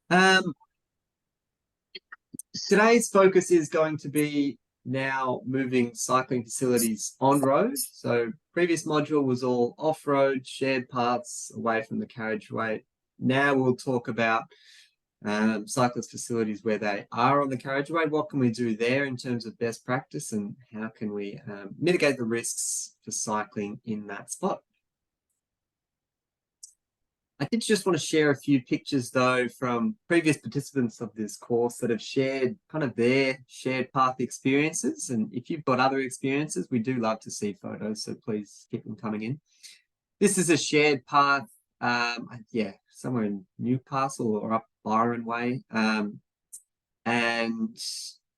Um, Today's focus is going to be now moving cycling facilities on road. So previous module was all off-road, shared paths away from the carriageway. Now we'll talk about cyclist facilities where they are on the carriageway. What can we do there in terms of best practice, and how can we mitigate the risks for cycling in that spot? I did just want to share a few pictures though from previous participants of this course that have shared kind of their shared path experiences. And if you've got other experiences, we do love to see photos, so please keep them coming in. This is a shared path, yeah, somewhere in Newcastle or up Byron Way. And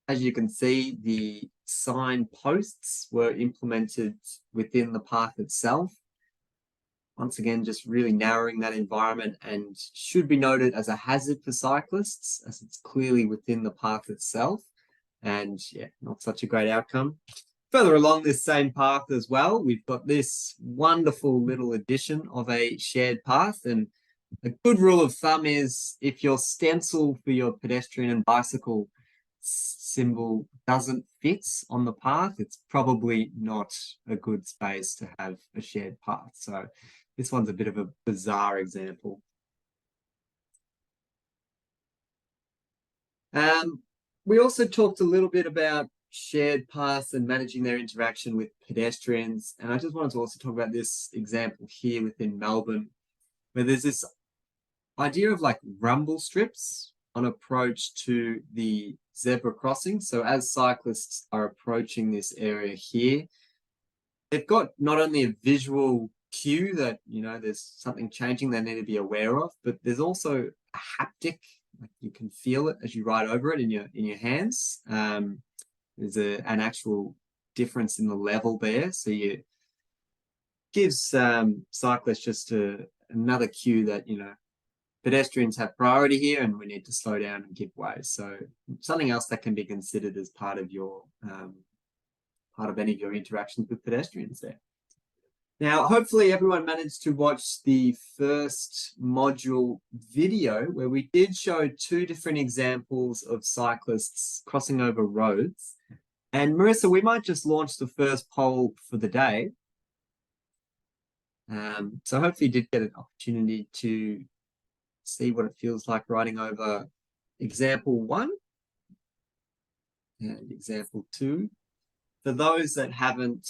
as you can see, the sign posts were implemented within the path itself. Once again, just really narrowing that environment, and should be noted as a hazard for cyclists as it's clearly within the path itself. And yeah, not such a great outcome. Further along this same path as well, we've got this wonderful little addition of a shared path. And a good rule of thumb is if your stencil for your pedestrian and bicycle symbol doesn't fit on the path, it's probably not a good space to have a shared path. So this one's a bit of a bizarre example. We also talked a little bit about shared paths and managing their interaction with pedestrians. And I just wanted to also talk about this example here within Melbourne, where there's this idea of like rumble strips on approach to the zebra crossing. So as cyclists are approaching this area here, they've got not only a visual cue that, you know, there's something changing they need to be aware of, but there's also a haptic, like you can feel it as you ride over it in your hands. There's an actual difference in the level there. So you gives cyclists just another cue that, you know, pedestrians have priority here and we need to slow down and give way. So something else that can be considered as part of your part of any of your interactions with pedestrians there. Now, hopefully everyone managed to watch the first module video where we did show two different examples of cyclists crossing over roads. And Marissa, we might just launch the first poll for the day. So hopefully you did get an opportunity to see what it feels like riding over example 1 and example 2. For those that haven't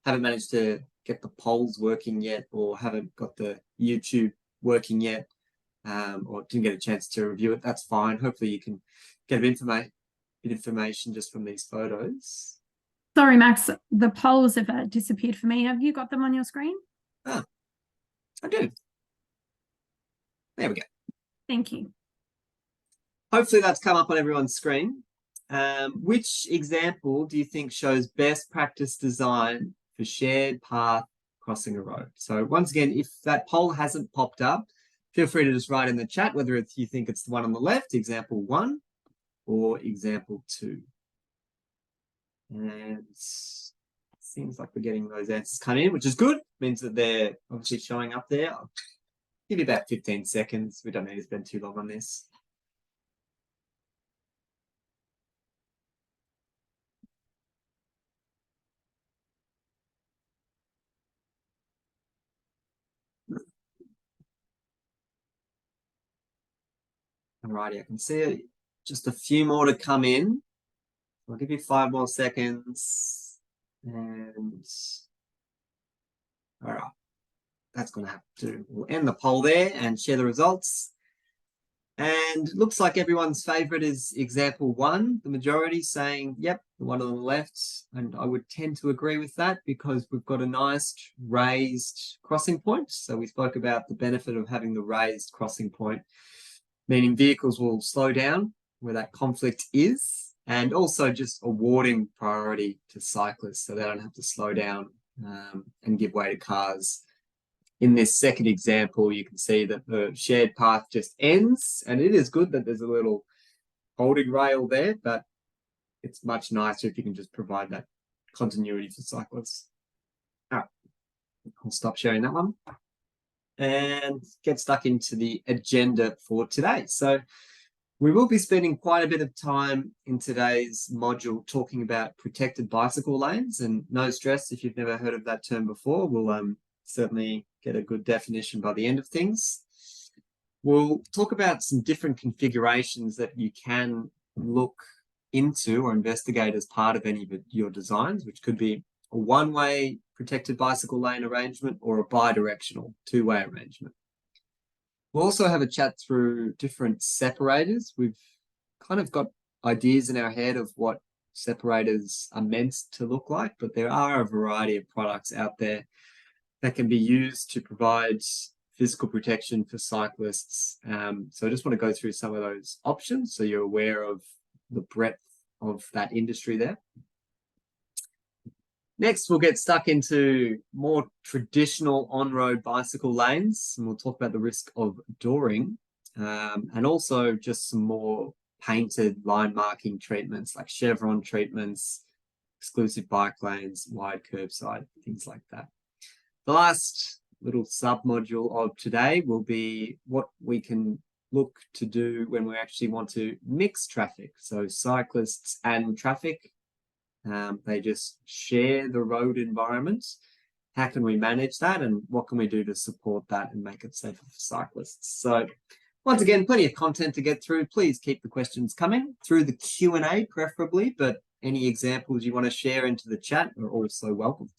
managed to get the polls working yet, or haven't got the YouTube working yet, or didn't get a chance to review it, that's fine. Hopefully you can get information just from these photos. Sorry, Max, the polls have disappeared for me. Have you got them on your screen? Ah, I do. There we go. Thank you. Hopefully that's come up on everyone's screen. Which example do you think shows best practice design for shared path crossing a road? So once again, if that poll hasn't popped up, feel free to just write in the chat whether you think it's the one on the left, example 1, or example 2. And it seems like we're getting those answers come in, which is good. Means that they're obviously showing up there. I'll give you about 15 seconds. We don't need to spend too long on this. Alrighty, I can see just a few more to come in. I'll give you 5 more seconds. And all right, that's going to have to, we'll end the poll there and share the results. And it looks like everyone's favorite is example 1, the majority saying, yep, the one on the left. And I would tend to agree with that because we've got a nice raised crossing point. So we spoke about the benefit of having the raised crossing point, meaning vehicles will slow down where that conflict is, and also just awarding priority to cyclists so they don't have to slow down and give way to cars. In this second example, you can see that the shared path just ends, and it is good that there's a little holding rail there, but it's much nicer if you can just provide that continuity for cyclists. All right, I'll stop sharing that one. and get stuck into the agenda for today. So we will be spending quite a bit of time in today's module talking about protected bicycle lanes, and no stress if you've never heard of that term before, we'll certainly get a good definition by the end of things. We'll talk about some different configurations that you can look into or investigate as part of any of your designs, which could be a one-way protected bicycle lane arrangement or a bi-directional two-way arrangement. We'll also have a chat through different separators. We've kind of got ideas in our head of what separators are meant to look like, but there are a variety of products out there that can be used to provide physical protection for cyclists. So I just want to go through some of those options so you're aware of the breadth of that industry there. Next, we'll get stuck into more traditional on-road bicycle lanes, and we'll talk about the risk of dooring, and also just some more painted line marking treatments like chevron treatments, exclusive bike lanes, wide curbside, things like that. The last little sub-module of today will be what we can look to do when we actually want to mix traffic. So cyclists and traffic, they just share the road environment. How can we manage that, and what can we do to support that and make it safer for cyclists? So once again, plenty of content to get through. Please keep the questions coming through the Q&A preferably, but any examples you want to share into the chat are also welcomed.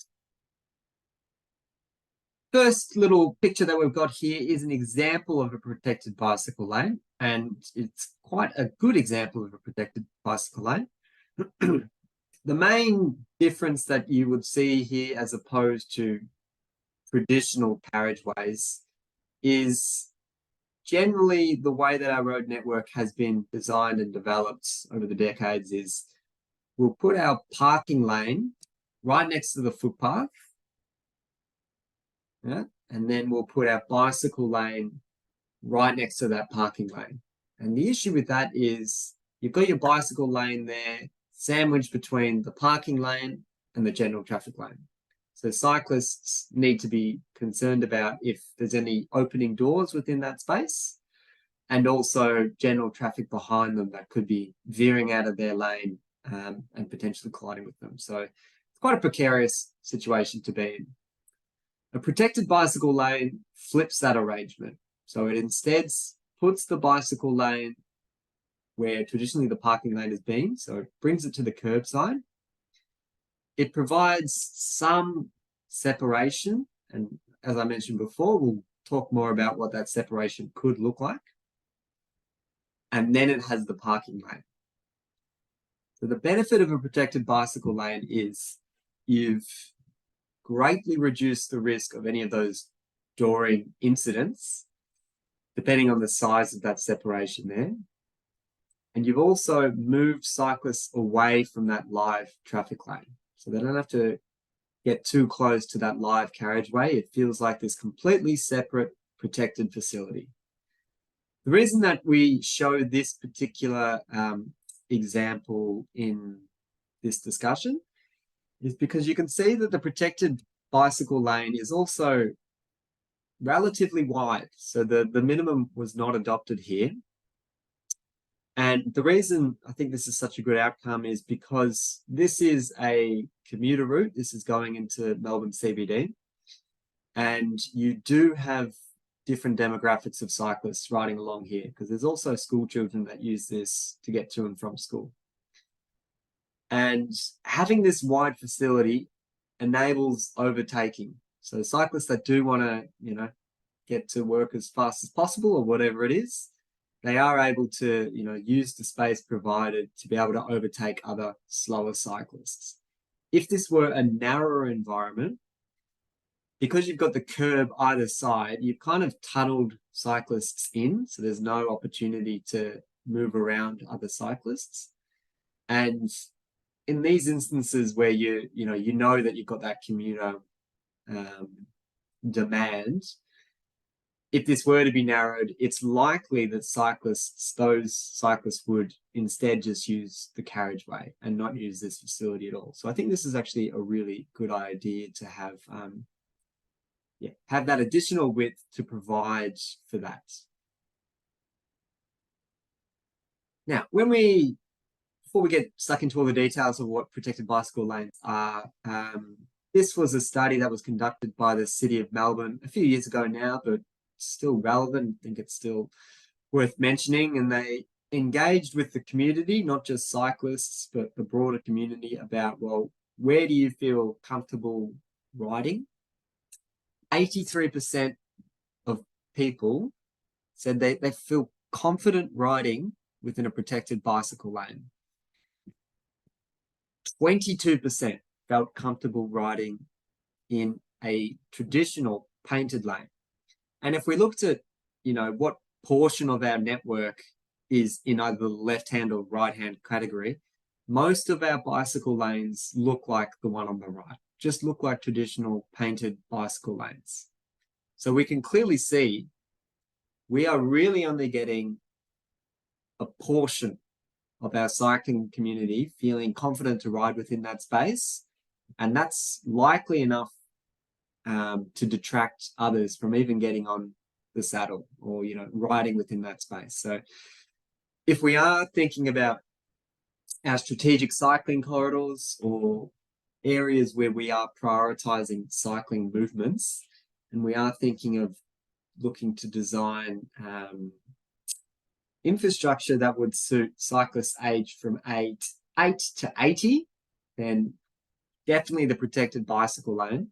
First little picture that we've got here is an example of a protected bicycle lane, and it's quite a good example of a protected bicycle lane. The main difference that you would see here as opposed to traditional carriageways is generally the way that our road network has been designed and developed over the decades is we'll put our parking lane right next to the footpath, yeah, and then we'll put our bicycle lane right next to that parking lane. And the issue with that is you've got your bicycle lane there sandwiched between the parking lane and the general traffic lane. So cyclists need to be concerned about if there's any opening doors within that space, and also general traffic behind them that could be veering out of their lane and potentially colliding with them. So it's quite a precarious situation to be in. A protected bicycle lane flips that arrangement. So it instead puts the bicycle lane where traditionally the parking lane has been, so it brings it to the curbside. It provides some separation, and as I mentioned before, we'll talk more about what that separation could look like. And then it has the parking lane. So the benefit of a protected bicycle lane is you've greatly reduced the risk of any of those dooring incidents, depending on the size of that separation there. And you've also moved cyclists away from that live traffic lane. So they don't have to get too close to that live carriageway. It feels like this completely separate, protected facility. The reason that we show this particular example in this discussion is because you can see that the protected bicycle lane is also relatively wide. So the minimum was not adopted here. And the reason I think this is such a good outcome is because this is a commuter route. This is going into Melbourne CBD. And you do have different demographics of cyclists riding along here, because there's also school children that use this to get to and from school. And having this wide facility enables overtaking. So cyclists that do want to, get to work as fast as possible or whatever it is, they are able to, use the space provided to be able to overtake other slower cyclists. If this were a narrower environment, because you've got the curb either side, you've kind of tunneled cyclists in, so there's no opportunity to move around other cyclists. And in these instances where you know that you've got that commuter demand, if this were to be narrowed, it's likely that those cyclists would instead just use the carriageway and not use this facility at all. So I think this is actually a really good idea to have have that additional width to provide for that. Now, before we get stuck into all the details of what protected bicycle lanes are, this was a study that was conducted by the City of Melbourne a few years ago now, but still relevant. I think it's still worth mentioning. And they engaged with the community, not just cyclists, but the broader community about, well, where do you feel comfortable riding? 83% of people said they feel confident riding within a protected bicycle lane. 22% felt comfortable riding in a traditional painted lane. And if we looked at, what portion of our network is in either the left-hand or right-hand category, most of our bicycle lanes look like the one on the right, just look like traditional painted bicycle lanes. So we can clearly see we are really only getting a portion of our cycling community feeling confident to ride within that space. And that's likely enough to detract others from even getting on the saddle or, riding within that space. So if we are thinking about our strategic cycling corridors or areas where we are prioritizing cycling movements, and we are thinking of looking to design infrastructure that would suit cyclists aged from 8 to 80, then definitely the protected bicycle lane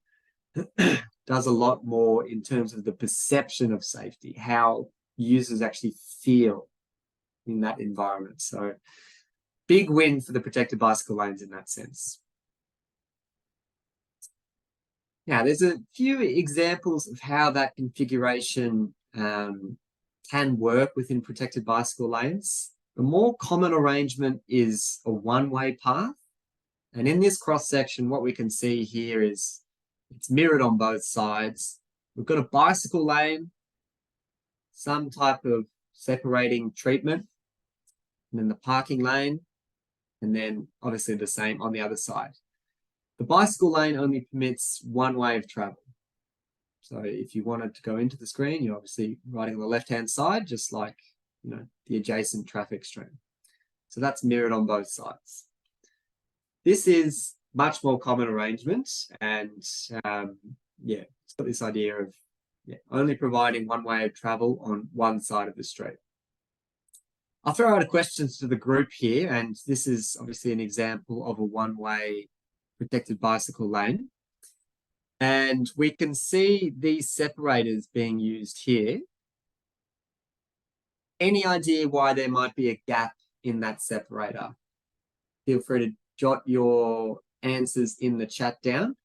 does a lot more in terms of the perception of safety, how users actually feel in that environment. So big win for the protected bicycle lanes in that sense. Now, there's a few examples of how that configuration can work within protected bicycle lanes. The more common arrangement is a one-way path. And in this cross-section, what we can see here is it's mirrored on both sides. We've got a bicycle lane, some type of separating treatment, and then the parking lane, and then obviously the same on the other side. The bicycle lane only permits one way of travel. So if you wanted to go into the screen, you're obviously riding on the left-hand side, just like, the adjacent traffic stream. So that's mirrored on both sides. This is much more common arrangement. And it's got this idea of only providing one way of travel on one side of the street. I'll throw out a question to the group here, and this is obviously an example of a one-way protected bicycle lane. And we can see these separators being used here. Any idea why there might be a gap in that separator? Feel free to jot your answers in the chat down.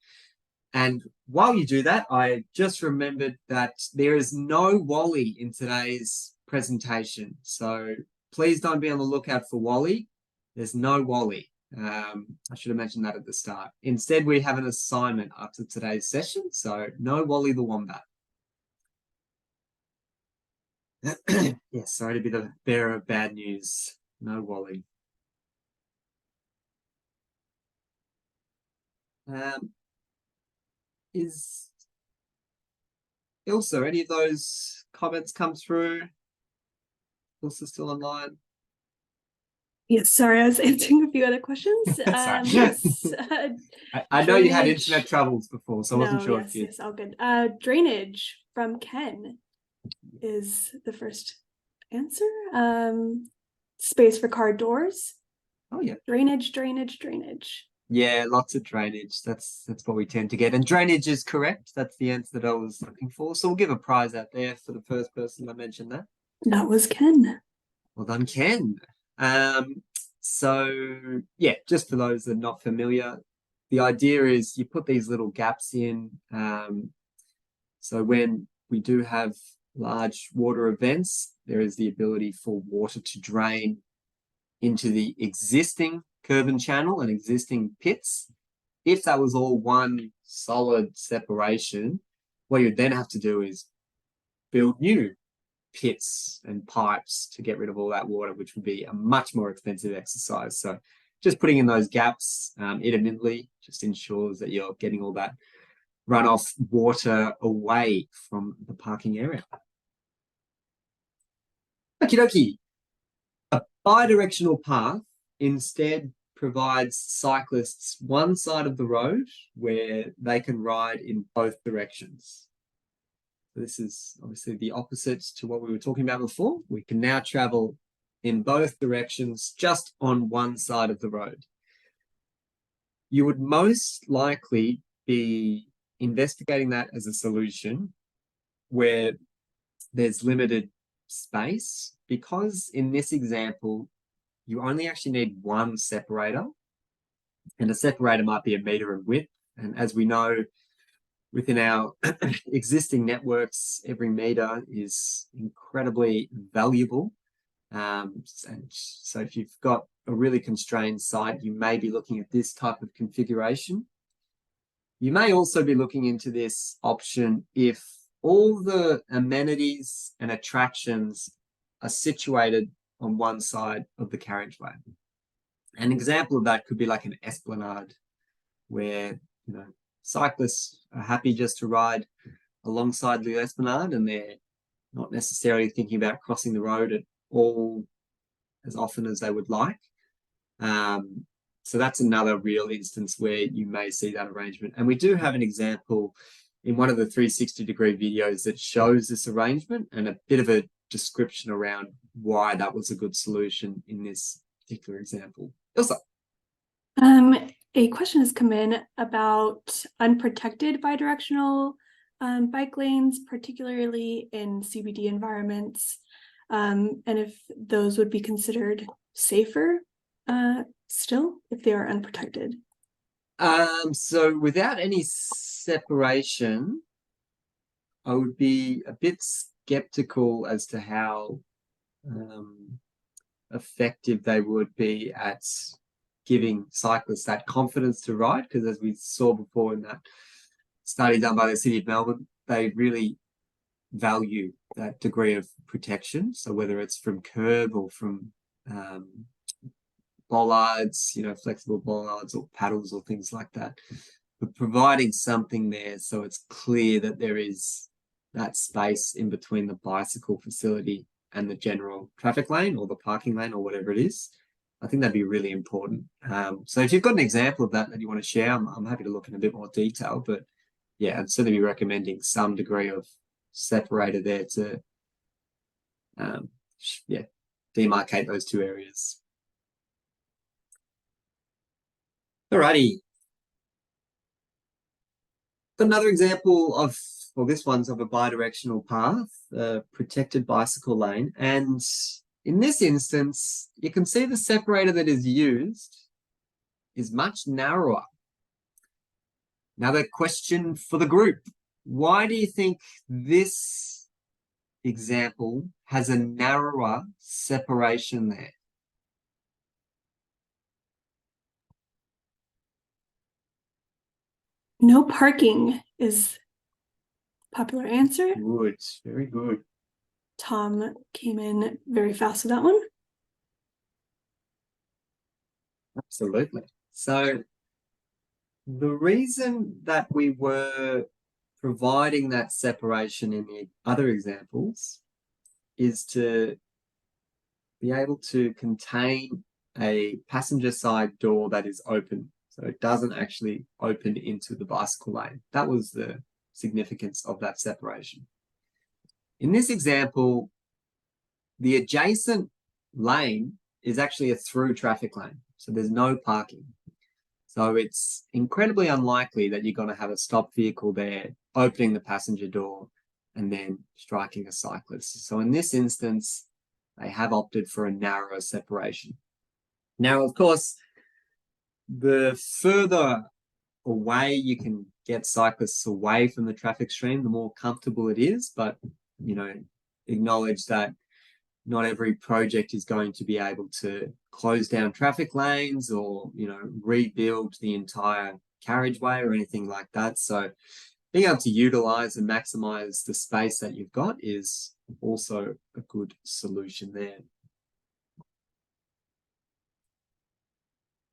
And while you do that, I just remembered that there is no Wally in today's presentation. So please don't be on the lookout for Wally. There's no Wally. I should have mentioned that at the start. Instead, we have an assignment after today's session. So no Wally the Wombat. Sorry to be the bearer of bad news. No Wally. Is Ilsa, any of those comments come through? Ilsa still online? Yes, sorry, I was answering a few other questions. Yes, I know you had internet troubles before, so I wasn't sure if you... Yes, all good. Drainage from Ken is the first answer. Space for car doors. Oh yeah. Drainage. Yeah, lots of drainage. That's what we tend to get. And drainage is correct. That's the answer that I was looking for. So we'll give a prize out there for the first person that mentioned that. That was Ken. Well done, Ken. So yeah, just for those that are not familiar, the idea is you put these little gaps in. So when we do have large water events, there is the ability for water to drain into the existing curb and channel and existing pits. If that was all one solid separation, what you'd then have to do is build new pits and pipes to get rid of all that water, which would be a much more expensive exercise. So just putting in those gaps intermittently just ensures that you're getting all that runoff water away from the parking area. Okie dokie. A bidirectional path instead provides cyclists one side of the road where they can ride in both directions. This is obviously the opposite to what we were talking about before. We can now travel in both directions just on one side of the road. You would most likely be investigating that as a solution where there's limited space, because in this example, you only actually need one separator, and a separator might be 1 meter in width. And as we know, within our existing networks, every meter is incredibly valuable. And so if you've got a really constrained site, you may be looking at this type of configuration. You may also be looking into this option if all the amenities and attractions are situated on one side of the carriageway. An example of that could be like an esplanade, where cyclists are happy just to ride alongside the esplanade, and they're not necessarily thinking about crossing the road at all as often as they would like. So that's another real instance where you may see that arrangement. And we do have an example in one of the 360-degree videos that shows this arrangement and a bit of a description around why that was a good solution in this particular example. Ilsa. A question has come in about unprotected bidirectional bike lanes, particularly in CBD environments, and if those would be considered safer still if they are unprotected. So without any separation, I would be a bit skeptical as to how effective they would be at giving cyclists that confidence to ride, because as we saw before in that study done by the City of Melbourne, they really value that degree of protection. So whether it's from curb or from bollards, flexible bollards or paddles or things like that, but providing something there so it's clear that there is that space in between the bicycle facility and the general traffic lane or the parking lane or whatever it is, I think that'd be really important. So if you've got an example of that you want to share, I'm happy to look in a bit more detail, but yeah, I'd certainly be recommending some degree of separator there to demarcate those two areas. Alrighty. Another example of, well, this one's of a bidirectional path, a protected bicycle lane. And in this instance, you can see the separator that is used is much narrower. Now, the question for the group, why do you think this example has a narrower separation there? No parking is popular answer. Good, very good. Tom came in very fast with that one. Absolutely. So the reason that we were providing that separation in the other examples is to be able to contain a passenger side door that is open, so it doesn't actually open into the bicycle lane. That was the significance of that separation. In this example, the adjacent lane is actually a through traffic lane, so there's no parking. So it's incredibly unlikely that you're going to have a stopped vehicle there, opening the passenger door and then striking a cyclist. So in this instance, they have opted for a narrower separation. Now, of course, the further away you can get cyclists away from the traffic stream, the more comfortable it is. But, acknowledge that not every project is going to be able to close down traffic lanes or, rebuild the entire carriageway or anything like that. So being able to utilize and maximize the space that you've got is also a good solution there.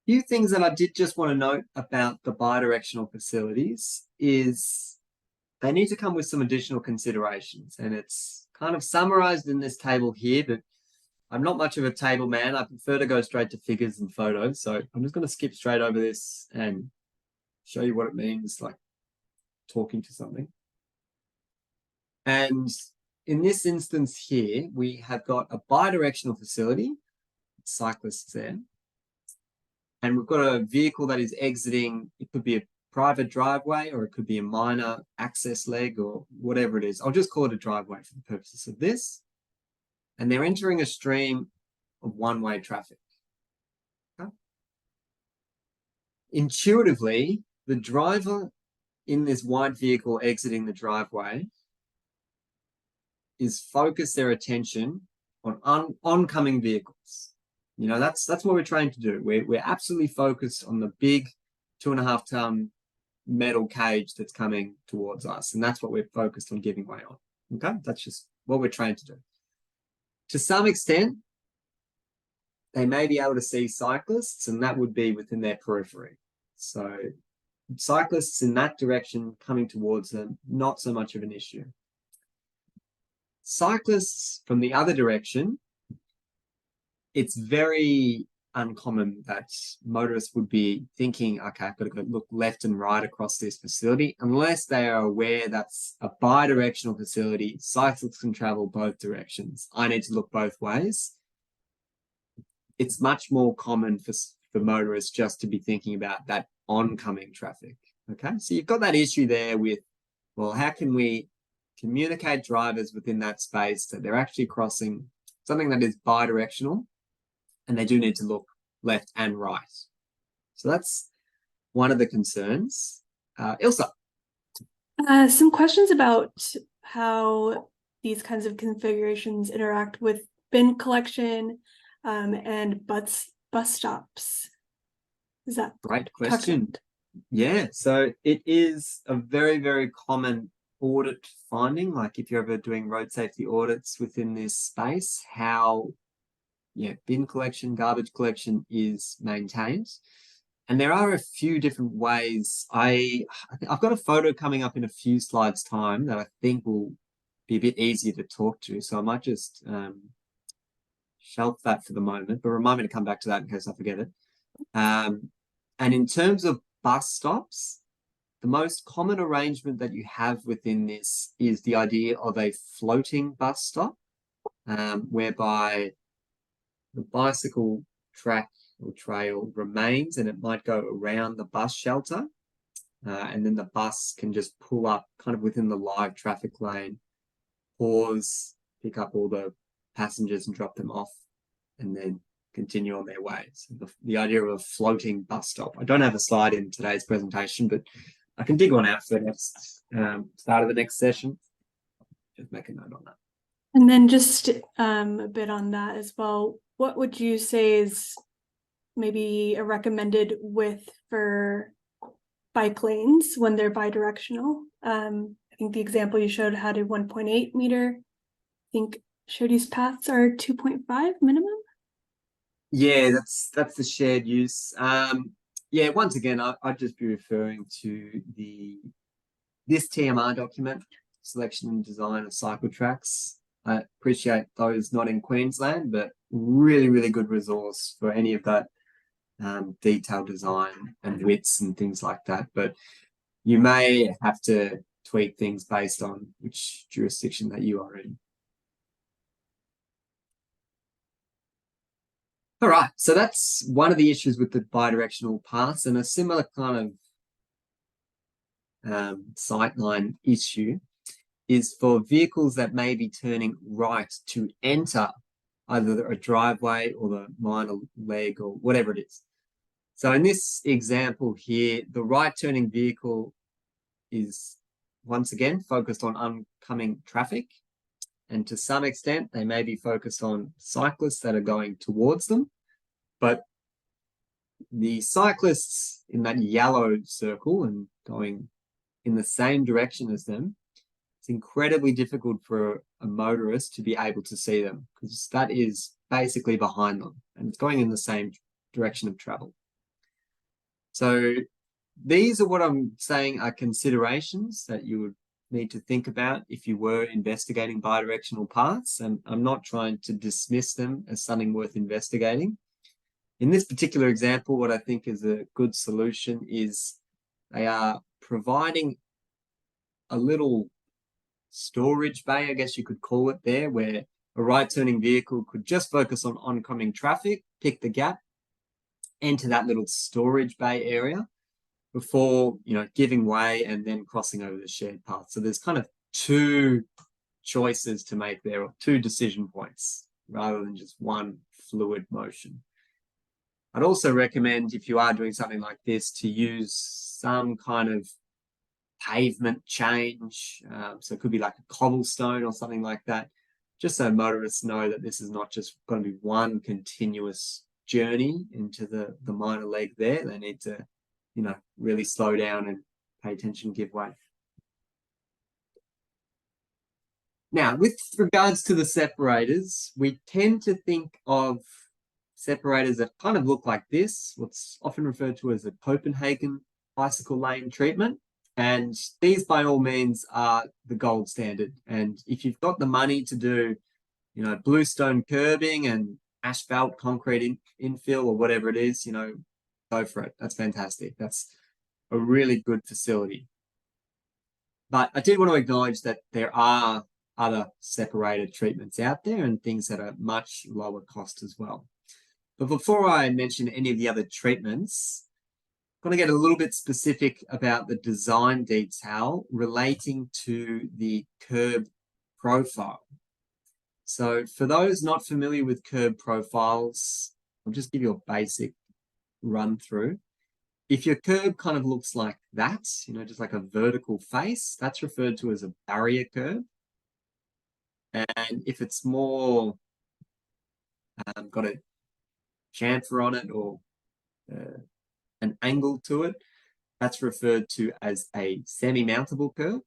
few things that I did just want to note about the bidirectional facilities is they need to come with some additional considerations, and it's kind of summarized in this table here, but I'm not much of a table man. I prefer to go straight to figures and photos. So I'm just going to skip straight over this and show you what it means, like talking to something. And in this instance here, we have got a bidirectional facility, cyclists there, and we've got a vehicle that is exiting. It could be a private driveway, or it could be a minor access leg, or whatever it is. I'll just call it a driveway for the purposes of this. And they're entering a stream of one-way traffic. Okay. Intuitively, the driver in this white vehicle exiting the driveway is focus their attention on oncoming vehicles. You know, that's what we're trying to do. We're absolutely focused on the big 2.5-ton metal cage that's coming towards us, and that's what we're focused on giving way on. Okay, that's just what we're trying to do. To some extent, they may be able to see cyclists, and that would be within their periphery. So cyclists in that direction coming towards them, not so much of an issue. Cyclists from the other direction, it's very uncommon that motorists would be thinking, okay, I've got to go look left and right across this facility, unless they are aware that's a bi-directional facility. Cyclists can travel both directions. I need to look both ways. It's much more common for motorists just to be thinking about that oncoming traffic. Okay, so you've got that issue there with, well, how can we communicate drivers within that space that they're actually crossing something that is bi-directional, and they do need to look left and right. So that's one of the concerns. Ilsa. Some questions about how these kinds of configurations interact with bin collection and bus stops. Is that great question? Yeah, so it is a very, very common audit finding. Like if you're ever doing road safety audits within this space, how bin collection, garbage collection is maintained. And there are a few different ways. I've got a photo coming up in a few slides' time that I think will be a bit easier to talk to. So I might just shelf that for the moment, but remind me to come back to that in case I forget it. And in terms of bus stops, the most common arrangement that you have within this is the idea of a floating bus stop, whereby the bicycle track or trail remains, and it might go around the bus shelter, and then the bus can just pull up kind of within the live traffic lane, pause, pick up all the passengers and drop them off, and then continue on their way. So the idea of a floating bus stop. I don't have a slide in today's presentation, but I can dig one out for the next start of the next session. Just make a note on that. And then just a bit on that as well. What would you say is maybe a recommended width for bike lanes when they're bi-directional? I think the example you showed had a 1.8 meter. I think shared use paths are 2.5 minimum. Yeah, that's the shared use. Yeah, once again, I'd just be referring to this TMR document, selection and design of cycle tracks. I appreciate those not in Queensland, but really, really good resource for any of that detailed design and widths and things like that. But you may have to tweak things based on which jurisdiction that you are in. All right, so that's one of the issues with the bidirectional paths, and a similar kind of sightline issue is for vehicles that may be turning right to enter either a driveway or the minor leg or whatever it is. So in this example here, the right turning vehicle is once again focused on oncoming traffic. And to some extent, they may be focused on cyclists that are going towards them. But the cyclists in that yellow circle and going in the same direction as them, it's incredibly difficult for a motorist to be able to see them because that is basically behind them and it's going in the same direction of travel. So these are what I'm saying are considerations that you would need to think about if you were investigating bidirectional paths. And I'm not trying to dismiss them as something worth investigating. In this particular example, what I think is a good solution is they are providing a little storage bay, I guess you could call it there, where a right-turning vehicle could just focus on oncoming traffic, pick the gap, enter that little storage bay area before, giving way and then crossing over the shared path. So there's kind of two choices to make there, or two decision points, rather than just one fluid motion. I'd also recommend, if you are doing something like this, to use some kind of pavement change. So it could be like a cobblestone or something like that, just so motorists know that this is not just going to be one continuous journey into the minor leg there. They need to, really slow down and pay attention, give way. Now, with regards to the separators, we tend to think of separators that kind of look like this, what's often referred to as a Copenhagen bicycle lane treatment. And these, by all means, are the gold standard. And if you've got the money to do, bluestone curbing and asphalt concrete infill or whatever it is, go for it. That's fantastic. That's a really good facility. But I do want to acknowledge that there are other separated treatments out there and things that are much lower cost as well. But before I mention any of the other treatments, I'm going to get a little bit specific about the design detail relating to the curb profile. So for those not familiar with curb profiles, I'll just give you a basic run through. If your curb kind of looks like that, just like a vertical face, that's referred to as a barrier curb. And if it's more got a chamfer on it or an angle to it, that's referred to as a semi-mountable curb.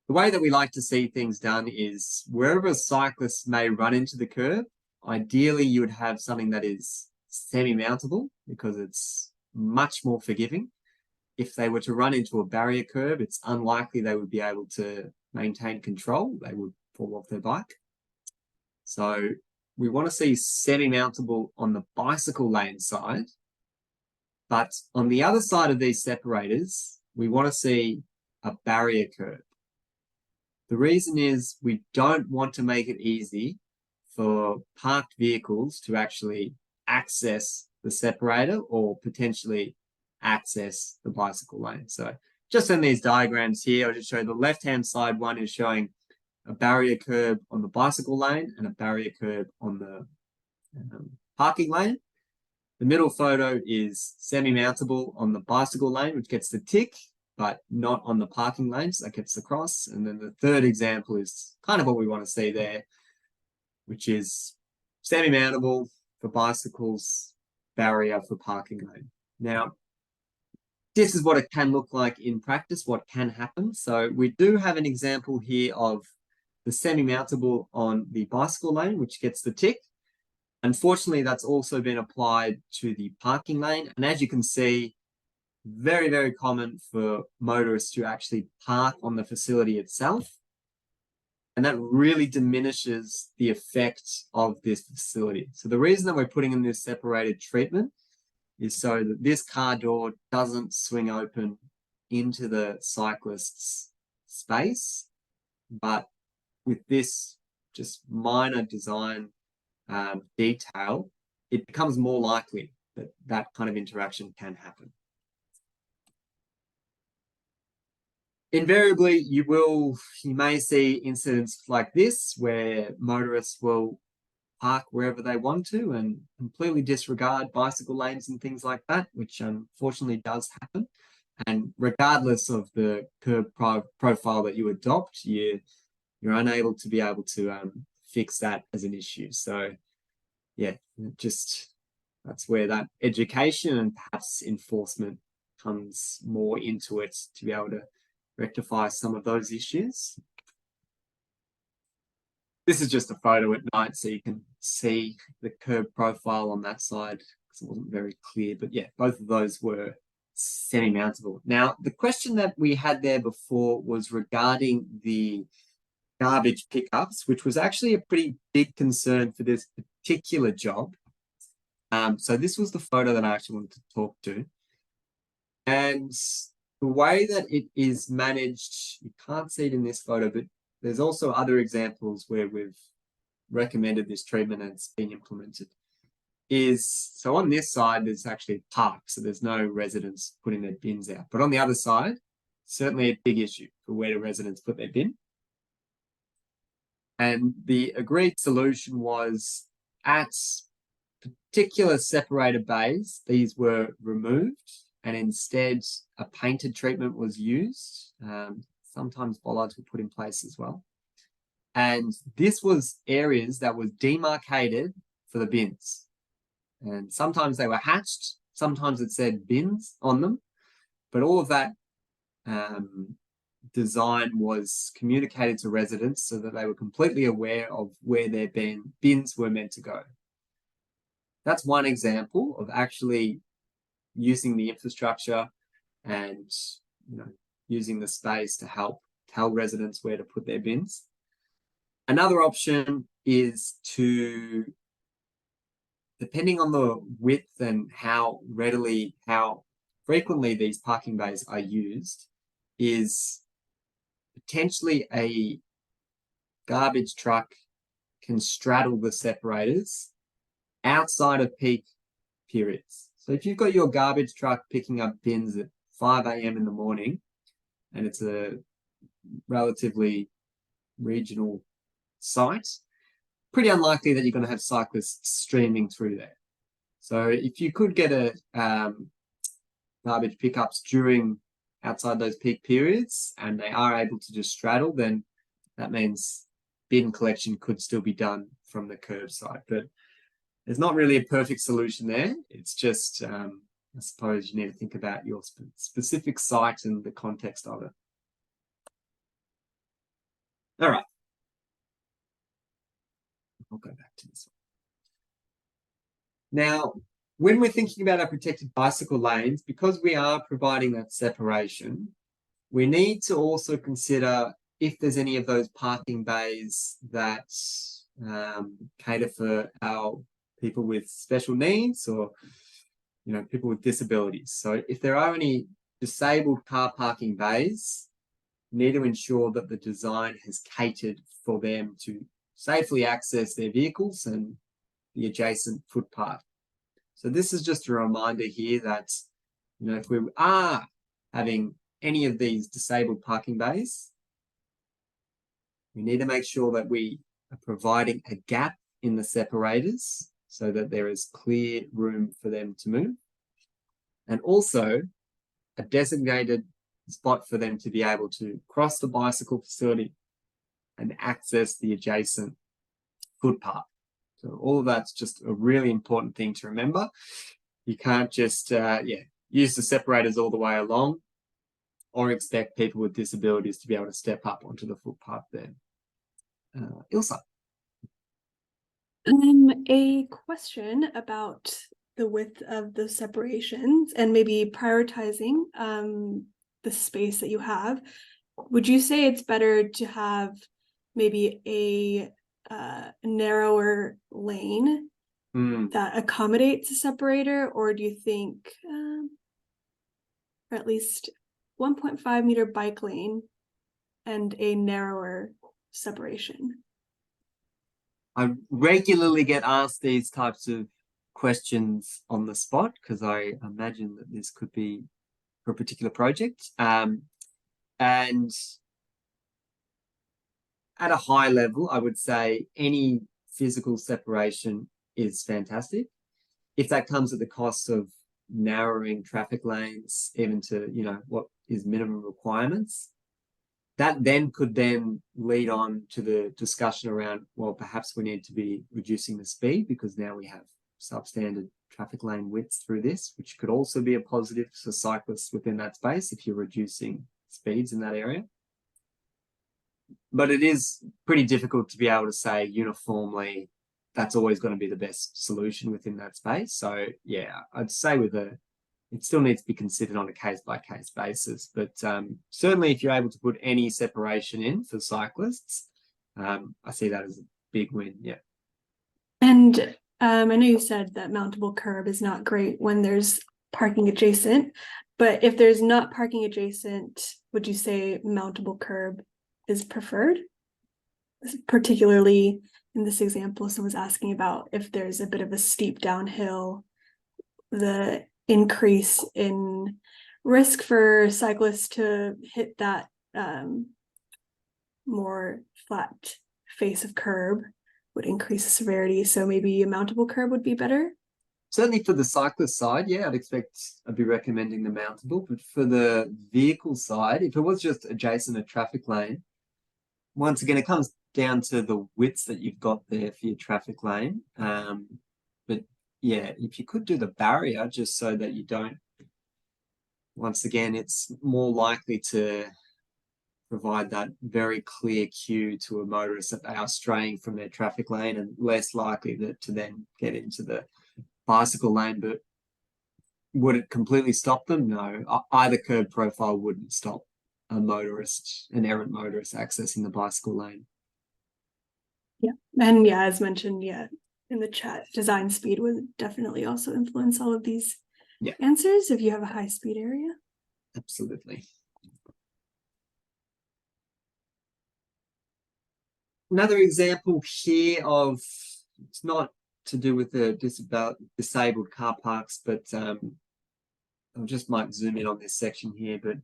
The way that we like to see things done is wherever a cyclist may run into the curb, ideally you would have something that is semi-mountable because it's much more forgiving. If they were to run into a barrier curb, it's unlikely they would be able to maintain control. They would fall off their bike. So we want to see semi-mountable on the bicycle lane side. But on the other side of these separators, we want to see a barrier curb. The reason is we don't want to make it easy for parked vehicles to actually access the separator or potentially access the bicycle lane. So just in these diagrams here, I'll just show you the left-hand side one is showing a barrier curb on the bicycle lane and a barrier curb on the parking lane. The middle photo is semi-mountable on the bicycle lane, which gets the tick, but not on the parking lane, so that gets the cross. And then the third example is kind of what we want to see there, which is semi-mountable for bicycles, barrier for parking lane. Now, this is what it can look like in practice, what can happen. So we do have an example here of the semi-mountable on the bicycle lane, which gets the tick. Unfortunately, that's also been applied to the parking lane. And as you can see, very, very common for motorists to actually park on the facility itself. And that really diminishes the effect of this facility. So the reason that we're putting in this separated treatment is so that this car door doesn't swing open into the cyclist's space. But with this just minor design detail, it becomes more likely that that kind of interaction can happen. Invariably, you may see incidents like this where motorists will park wherever they want to and completely disregard bicycle lanes and things like that, which unfortunately does happen. And regardless of the curb profile that you adopt, you're unable to be able to fix that as an issue. So yeah, that's where that education and perhaps enforcement comes more into it to be able to rectify some of those issues. This is just a photo at night, so you can see the curb profile on that side. because it wasn't very clear. But yeah, both of those were semi-mountable. Now, the question that we had there before was regarding the garbage pickups, which was actually a pretty big concern for this particular job. So this was the photo that I actually wanted to talk to. And the way that it is managed, you can't see it in this photo, but there's also other examples where we've recommended this treatment and it's been implemented. So on this side, there's actually a park, so there's no residents putting their bins out. But on the other side, certainly a big issue for where do residents put their bin. And the agreed solution was at particular separator bays, these were removed and instead a painted treatment was used. Sometimes bollards were put in place as well. And this was areas that was demarcated for the bins. And sometimes they were hatched, sometimes it said bins on them, but all of that design was communicated to residents so that they were completely aware of where their bins were meant to go. That's one example of actually using the infrastructure and using the space to help tell residents where to put their bins. Another option is to, depending on the width and how frequently these parking bays are used, is potentially a garbage truck can straddle the separators outside of peak periods. So if you've got your garbage truck picking up bins at 5 a.m. in the morning, and it's a relatively regional site, pretty unlikely that you're going to have cyclists streaming through there. So if you could get a garbage pickups outside those peak periods and they are able to just straddle, then that means bin collection could still be done from the curbside. But there's not really a perfect solution there. It's just, I suppose you need to think about your specific site and the context of it. All right. I'll go back to this one. Now, when we're thinking about our protected bicycle lanes, because we are providing that separation, we need to also consider if there's any of those parking bays that cater for our people with special needs or people with disabilities. So if there are any disabled car parking bays, you need to ensure that the design has catered for them to safely access their vehicles and the adjacent footpath. So this is just a reminder here that if we are having any of these disabled parking bays, we need to make sure that we are providing a gap in the separators so that there is clear room for them to move, and also a designated spot for them to be able to cross the bicycle facility and access the adjacent footpath. So all of that's just a really important thing to remember. You can't just use the separators all the way along or expect people with disabilities to be able to step up onto the footpath there. Ilsa. A question about the width of the separations and maybe prioritizing the space that you have. Would you say it's better to have maybe a narrower lane that accommodates a separator, or do you think or at least 1.5 meter bike lane and a narrower separation? I regularly get asked these types of questions on the spot because I imagine that this could be for a particular project. And at a high level, I would say any physical separation is fantastic. If that comes at the cost of narrowing traffic lanes, even to, what is minimum requirements, that then could then lead on to the discussion around, well, perhaps we need to be reducing the speed because now we have substandard traffic lane widths through this, which could also be a positive for cyclists within that space if you're reducing speeds in that area. But it is pretty difficult to be able to say uniformly that's always going to be the best solution within that space. So yeah, I'd say it still needs to be considered on a case-by-case basis. But certainly if you're able to put any separation in for cyclists, I see that as a big win. Yeah. And I know you said that mountable curb is not great when there's parking adjacent, but if there's not parking adjacent, would you say mountable curb is preferred? Particularly in this example, someone's asking about if there's a bit of a steep downhill, the increase in risk for cyclists to hit that more flat face of curb would increase the severity. So maybe a mountable curb would be better. Certainly for the cyclist side, yeah, I'd be recommending the mountable. But for the vehicle side, if it was just adjacent a traffic lane, once again, it comes down to the widths that you've got there for your traffic lane. But yeah, if you could do the barrier just so that you don't, once again, it's more likely to provide that very clear cue to a motorist that they are straying from their traffic lane and less likely to then get into the bicycle lane. But would it completely stop them? No. Either curb profile wouldn't stop an errant motorist accessing the bicycle lane. Yeah, and yeah, as mentioned, yeah, in the chat, design speed would definitely also influence all of these answers if you have a high speed area. Absolutely. Another example here of, it's not to do with the disabled car parks, but I just might zoom in on this section here, but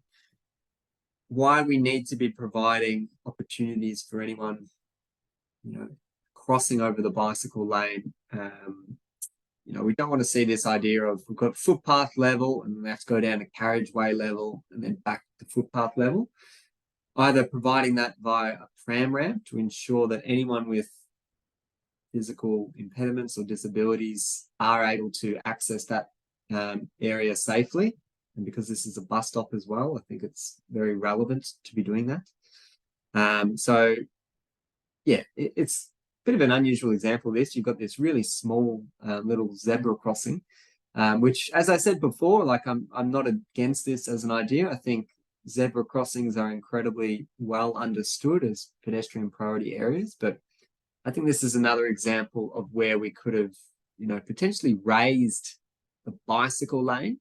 why we need to be providing opportunities for anyone, crossing over the bicycle lane. We don't want to see this idea of we've got footpath level and we have to go down to carriageway level and then back to footpath level. Either providing that via a tram ramp to ensure that anyone with physical impediments or disabilities are able to access that area safely. And because this is a bus stop as well, I think it's very relevant to be doing that. So yeah, it's a bit of an unusual example of this. You've got this really small little zebra crossing, which, as I said before, like I'm not against this as an idea. I think zebra crossings are incredibly well understood as pedestrian priority areas, but I think this is another example of where we could have, potentially raised the bicycle lane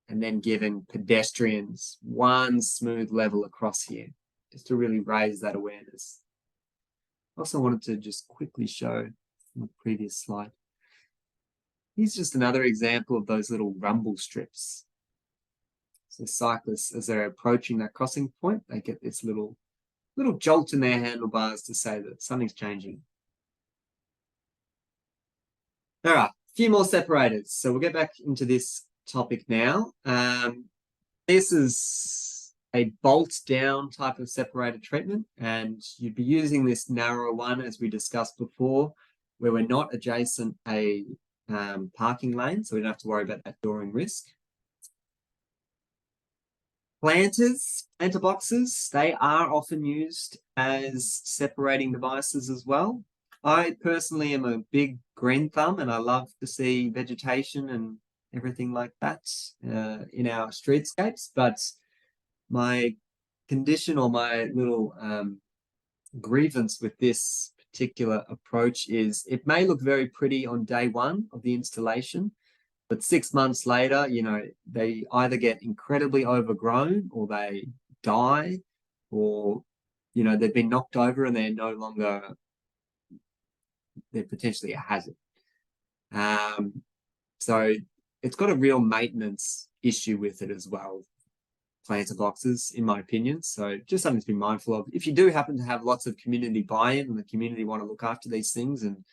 and then given pedestrians one smooth level across here, just to really raise that awareness. I also wanted to just quickly show the previous slide. Here's just another example of those little rumble strips. So cyclists, as they're approaching that crossing point, they get this little jolt in their handlebars to say that something's changing. All right, a few more separators. So we'll get back into this topic now. This is a bolt down type of separator treatment, and you'd be using this narrower one as we discussed before, where we're not adjacent a parking lane, so we don't have to worry about that dooring risk. Planter boxes, they are often used as separating devices as well. I personally am a big green thumb and I love to see vegetation and everything like that in our streetscapes, but my condition or my little grievance with this particular approach is it may look very pretty on day one of the installation, but 6 months later, they either get incredibly overgrown or they die, or, they've been knocked over and they're potentially a hazard. So it's got a real maintenance issue with it as well, planter boxes, in my opinion. So just something to be mindful of. If you do happen to have lots of community buy-in and the community want to look after these things and,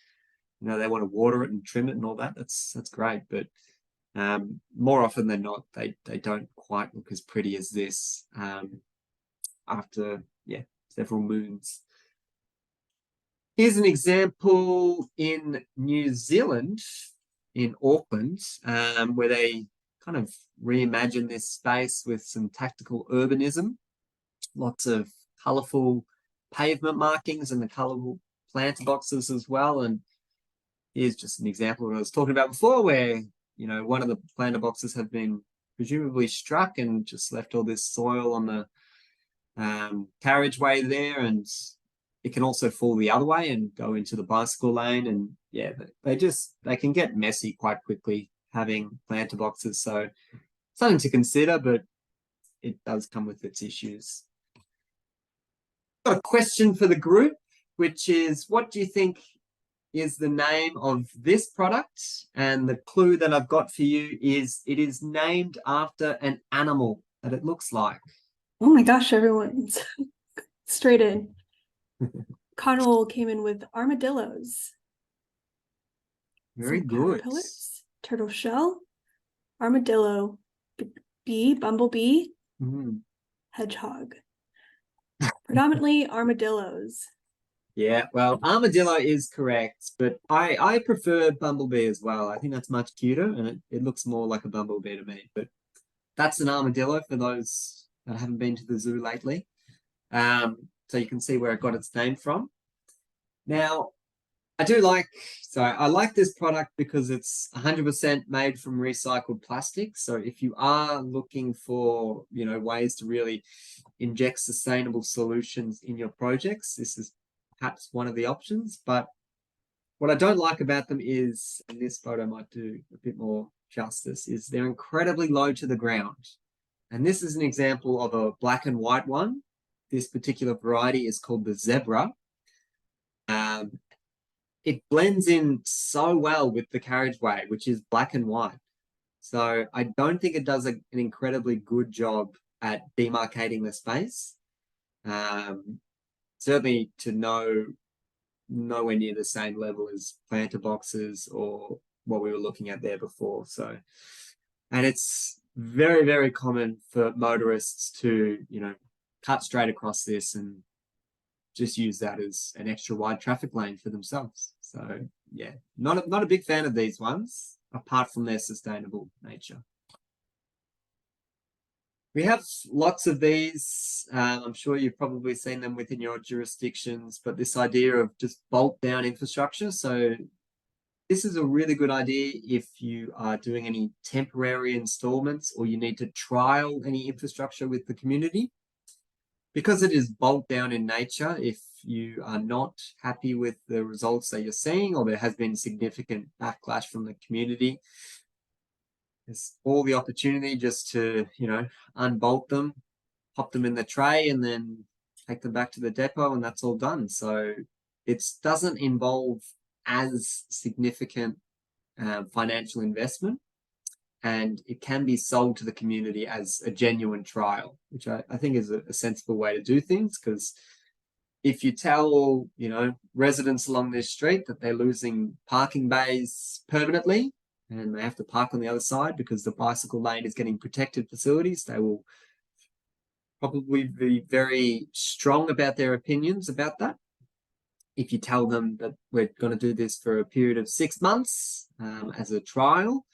they want to water it and trim it and all that, that's great. But more often than not, they don't quite look as pretty as this after several moons. Here's an example in New Zealand, in Auckland, where they kind of reimagine this space with some tactical urbanism, lots of colourful pavement markings and the colourful planter boxes as well. And here's just an example of what I was talking about before, where, you know, one of the planter boxes have been presumably struck and just left all this soil on the carriageway there, and it can also fall the other way and go into the bicycle lane. And yeah, they can get messy quite quickly having planter boxes. So something to consider, but it does come with its issues. Got a question for the group, which is, what do you think is the name of this product? And the clue that I've got for you is it is named after an animal that it looks like. Oh my gosh, everyone's straight in. Connell came in with armadillos. Very Some good. caterpillars, turtle shell, armadillo, bee, bumblebee, hedgehog. Predominantly armadillos. Yeah, well, armadillo is correct, but I prefer bumblebee as well. I think that's much cuter, and it looks more like a bumblebee to me. But that's an armadillo for those that haven't been to the zoo lately. So you can see where it got its name from. Now, I like this product because it's 100% made from recycled plastic. So if you are looking for, you know, ways to really inject sustainable solutions in your projects, this is perhaps one of the options. But what I don't like about them is, and this photo might do a bit more justice, is they're incredibly low to the ground. And this is an example of a black and white one. This particular variety is called the Zebra. It blends in so well with the carriageway, which is black and white. So I don't think it does an incredibly good job at demarcating the space. Certainly to nowhere near the same level as planter boxes or what we were looking at there before. So, and it's very, very common for motorists to, you know, cut straight across this and just use that as an extra wide traffic lane for themselves. So yeah, not a big fan of these ones, apart from their sustainable nature. We have lots of these. I'm sure you've probably seen them within your jurisdictions, but this idea of just bolt down infrastructure. So this is a really good idea if you are doing any temporary installments or you need to trial any infrastructure with the community. Because it is bolt down in nature, if you are not happy with the results that you're seeing, or there has been significant backlash from the community, there's all the opportunity just to, you know, unbolt them, pop them in the tray, and then take them back to the depot, and that's all done. So it doesn't involve as significant financial investment, and it can be sold to the community as a genuine trial, which I think is a sensible way to do things. Because if you tell, you know, residents along this street that they're losing parking bays permanently and they have to park on the other side because the bicycle lane is getting protected facilities, they will probably be very strong about their opinions about that. If you tell them that we're going to do this for a period of 6 months as a trial,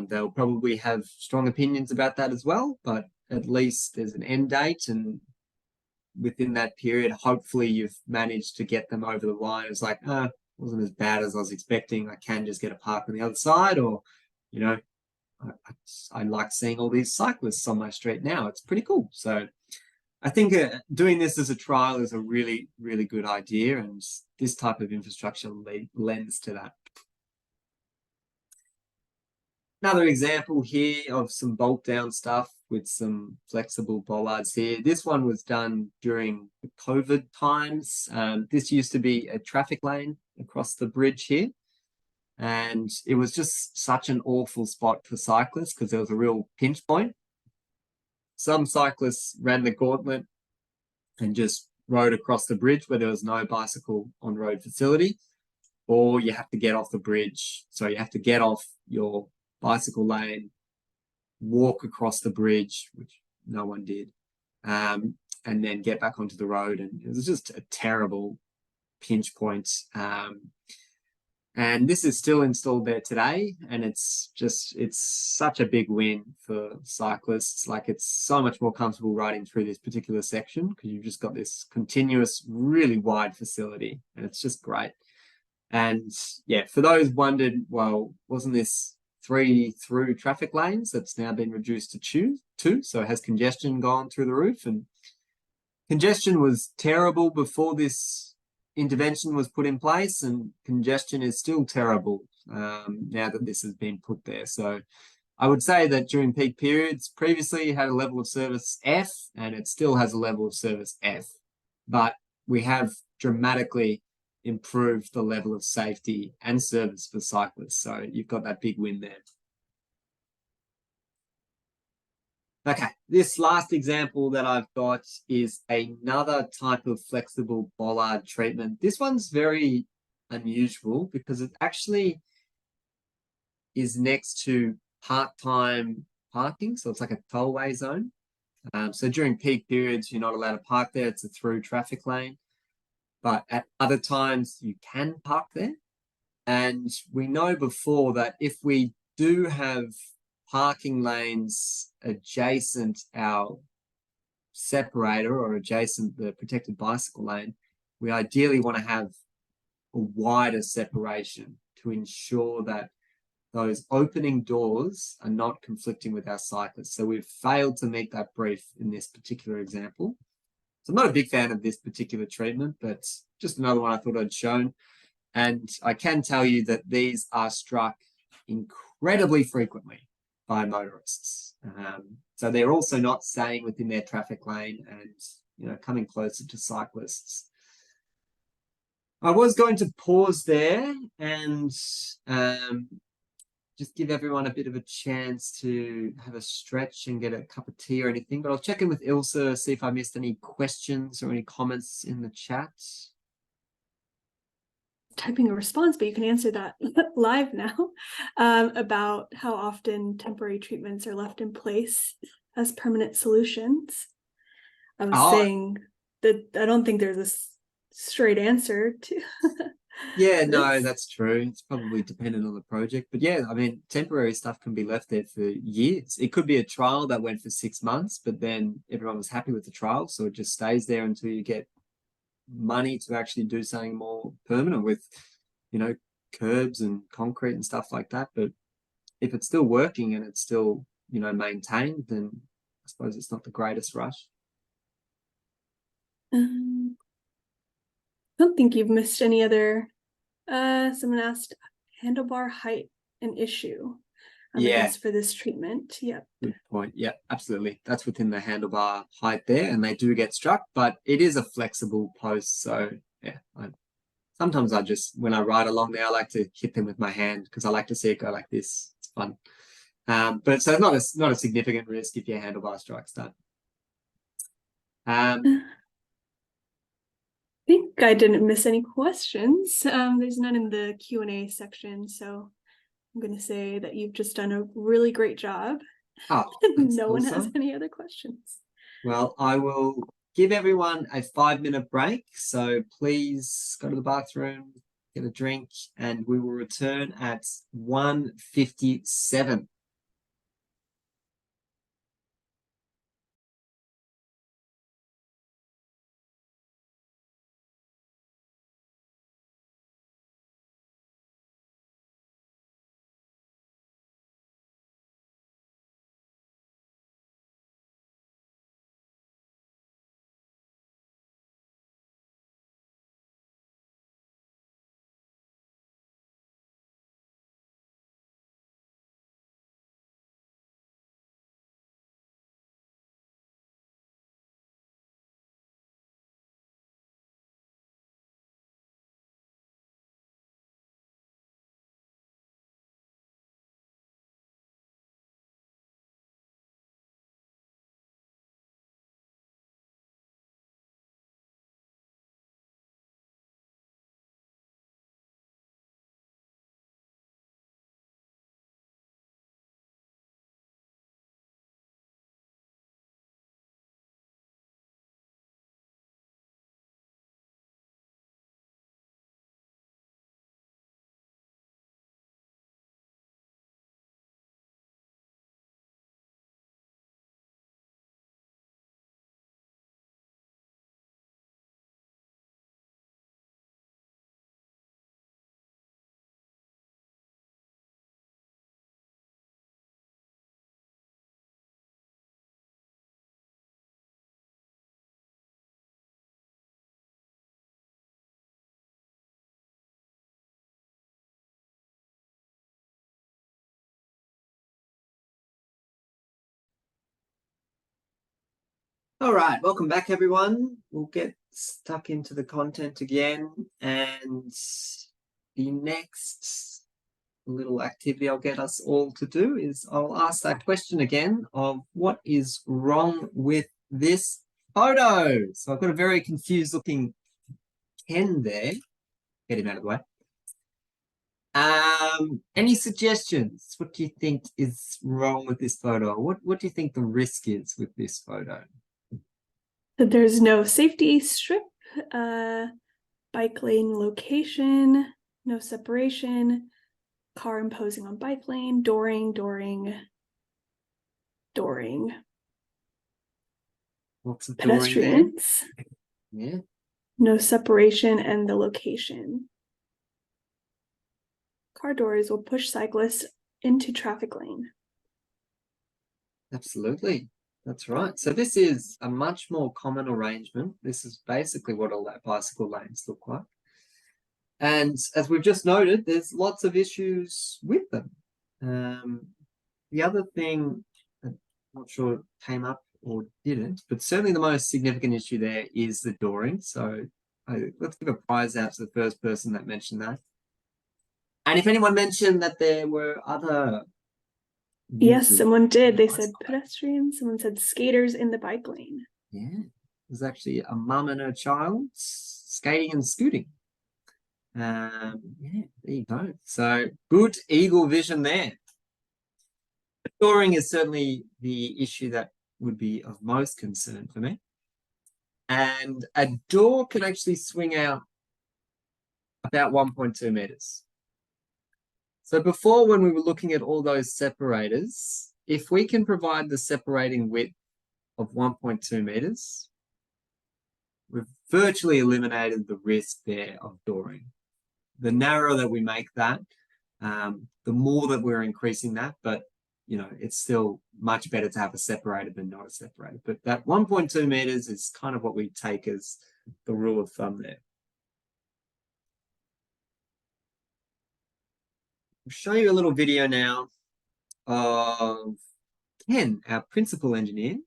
they'll probably have strong opinions about that as well, but at least there's an end date, and within that period, hopefully you've managed to get them over the line. It's like, wasn't as bad as I was expecting. I can just get a park on the other side, or, you know, I like seeing all these cyclists on my street now. It's pretty cool. So I think doing this as a trial is a really, really good idea, and this type of infrastructure lends to that. Another example here of some bolt down stuff with some flexible bollards here. This one was done during the COVID times. This used to be a traffic lane across the bridge here. And it was just such an awful spot for cyclists because there was a real pinch point. Some cyclists ran the gauntlet and just rode across the bridge where there was no bicycle on road facility, or you have to get off the bridge. So you have to get off your bicycle lane, walk across the bridge, which no one did, and then get back onto the road. And it was just a terrible pinch point. And this is still installed there today, and it's such a big win for cyclists. Like, it's so much more comfortable riding through this particular section because you've just got this continuous, really wide facility, and it's just great. And yeah, for those wondered, well, wasn't this 3 through traffic lanes that's now been reduced to two? So has congestion gone through the roof? And congestion was terrible before this intervention was put in place, and congestion is still terrible now that this has been put there. So I would say that during peak periods, previously it had a level of service F, and it still has a level of service F. But we have dramatically improved the level of safety and service for cyclists. So you've got that big win there. Okay, this last example that I've got is another type of flexible bollard treatment. This one's very unusual because it actually is next to part-time parking. So it's like a tollway zone. So during peak periods, you're not allowed to park there. It's a through traffic lane. But at other times, you can park there. And we know before that if we do have parking lanes adjacent our separator or adjacent the protected bicycle lane, we ideally want to have a wider separation to ensure that those opening doors are not conflicting with our cyclists. So we've failed to meet that brief in this particular example. So I'm not a big fan of this particular treatment, but just another one I thought I'd shown. And I can tell you that these are struck incredibly frequently by motorists. So they're also not staying within their traffic lane and coming closer to cyclists. I was going to pause there and just give everyone a bit of a chance to have a stretch and get a cup of tea or anything. But I'll check in with Ilse, see if I missed any questions or any comments in the chat. Typing a response, but you can answer that live now, about how often temporary treatments are left in place as permanent solutions. I was saying that I don't think there's a straight answer to Yeah, no, that's true. It's probably dependent on the project. But yeah, I mean, temporary stuff can be left there for years. It could be a trial that went for 6 months, but then everyone was happy with the trial. So it just stays there until you get money to actually do something more permanent with, curbs and concrete and stuff like that. But if it's still working and it's still, maintained, then I suppose it's not the greatest rush. I don't think you've missed any other. Someone asked handlebar height an issue. I guess for this treatment. Yep. Good point. Yeah, absolutely. That's within the handlebar height there, and they do get struck, but it is a flexible post. So yeah, sometimes when I ride along there, I like to hit them with my hand because I like to see it go like this. It's fun. But so it's not a significant risk if your handlebar strikes that. I think I didn't miss any questions. There's none in the Q&A section, so I'm going to say that you've just done a really great job. No one has any other questions. Well, I will give everyone a 5-minute break. So please go to the bathroom, get a drink, and we will return at 1:57. All right, welcome back, everyone. We'll get stuck into the content again. And the next little activity I'll get us all to do is I'll ask that question again of what is wrong with this photo. So I've got a very confused looking Ken there. Get him out of the way. Any suggestions? What do you think is wrong with this photo? What do you think the risk is with this photo? That there's no safety strip, bike lane location, no separation, car imposing on bike lane, dooring. Lots of dooring there. Pedestrians, Yeah. no separation, and the location. Car doors will push cyclists into traffic lane. Absolutely. That's right. So this is a much more common arrangement. This is basically what all that bicycle lanes look like. And as we've just noted, there's lots of issues with them. The other thing that I'm not sure came up or didn't, but certainly the most significant issue there is the dooring. So let's give a prize out to the first person that mentioned that. And if anyone mentioned that there were other Yes, users, someone did. They said pedestrians. Someone said skaters in the bike lane. yeah, there's actually a mum and her child skating and scooting. Yeah, there you go. So good eagle vision there. Dooring is certainly the issue that would be of most concern for me. And a door can actually swing out about 1.2 meters. So before, when we were looking at all those separators, if we can provide the separating width of 1.2 meters, we've virtually eliminated the risk there of dooring. The narrower that we make that, the more that we're increasing that, but it's still much better to have a separator than not a separator. But that 1.2 meters is kind of what we take as the rule of thumb there. I'll show you a little video now of Ken, our principal engineer,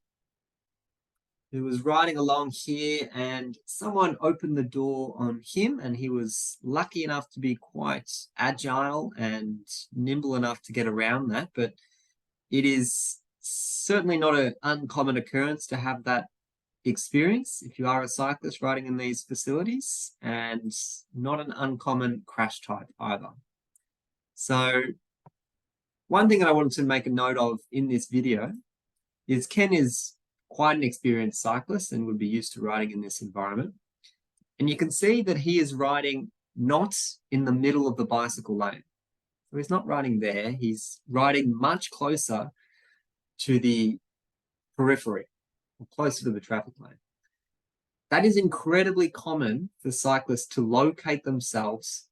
who was riding along here, and someone opened the door on him, and he was lucky enough to be quite agile and nimble enough to get around that. But it is certainly not an uncommon occurrence to have that experience if you are a cyclist riding in these facilities, and not an uncommon crash type either. So one thing that I wanted to make a note of in this video is Ken is quite an experienced cyclist and would be used to riding in this environment. And you can see that he is riding not in the middle of the bicycle lane. So he's not riding there. He's riding much closer to the periphery, or closer to the traffic lane. That is incredibly common for cyclists to locate themselves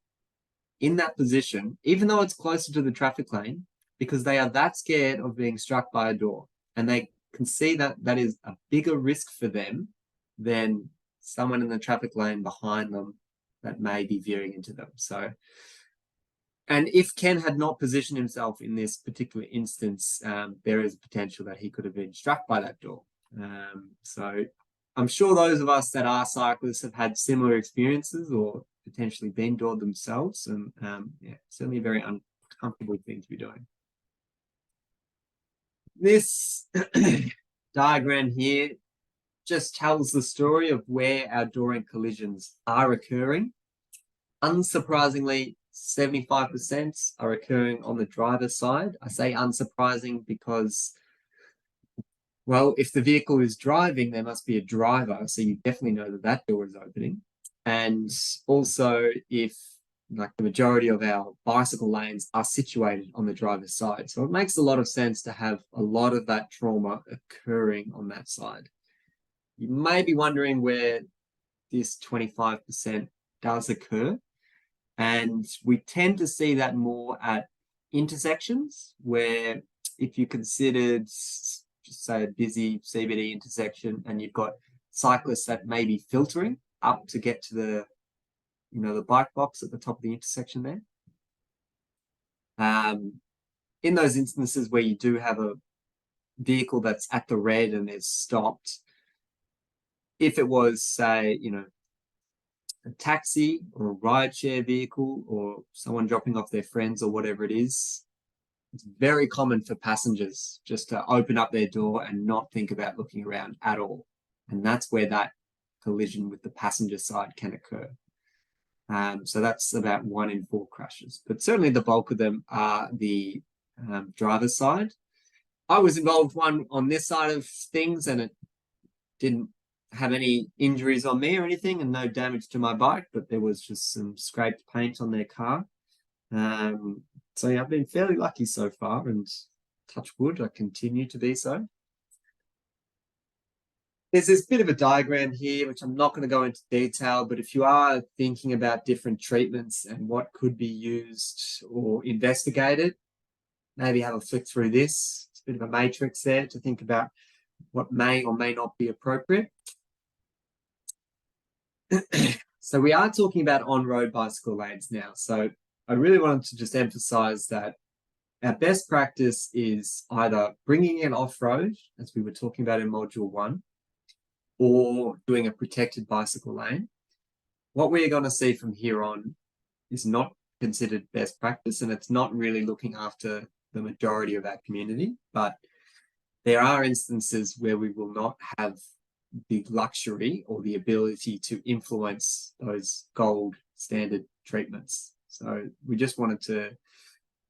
in that position, even though it's closer to the traffic lane, because they are that scared of being struck by a door. And they can see that that is a bigger risk for them than someone in the traffic lane behind them that may be veering into them. So, and if Ken had not positioned himself in this particular instance, there is a potential that he could have been struck by that door. So I'm sure those of us that are cyclists have had similar experiences or potentially been doored themselves, and yeah, certainly a very uncomfortable thing to be doing. This diagram here just tells the story of where our dooring collisions are occurring. Unsurprisingly, 75% are occurring on the driver's side. I say unsurprising because, well, if the vehicle is driving, there must be a driver. So you definitely know that that door is opening. And also, if like the majority of our bicycle lanes are situated on the driver's side. So it makes a lot of sense to have a lot of that trauma occurring on that side. You may be wondering where this 25% does occur. And we tend to see that more at intersections where, if you considered, just say, a busy CBD intersection, and you've got cyclists that may be filtering up to get to the bike box at the top of the intersection there. In those instances where you do have a vehicle that's at the red and is stopped, if it was, say, a taxi or a rideshare vehicle or someone dropping off their friends or whatever it is, it's very common for passengers just to open up their door and not think about looking around at all. And that's where that collision with the passenger side can occur. So that's about 1 in 4 crashes, but certainly the bulk of them are the driver's side. I was involved one on this side of things, and it didn't have any injuries on me or anything, and no damage to my bike, but there was just some scraped paint on their car. So yeah, I've been fairly lucky so far, and touch wood, I continue to be so. There's this bit of a diagram here, which I'm not going to go into detail, but if you are thinking about different treatments and what could be used or investigated, maybe have a flick through this. It's a bit of a matrix there to think about what may or may not be appropriate. So we are talking about on-road bicycle lanes now. So I really wanted to just emphasize that our best practice is either bringing it off-road, as we were talking about in module 1, or doing a protected bicycle lane. What we're going to see from here on is not considered best practice, and it's not really looking after the majority of our community, but there are instances where we will not have the luxury or the ability to influence those gold standard treatments. So we just wanted to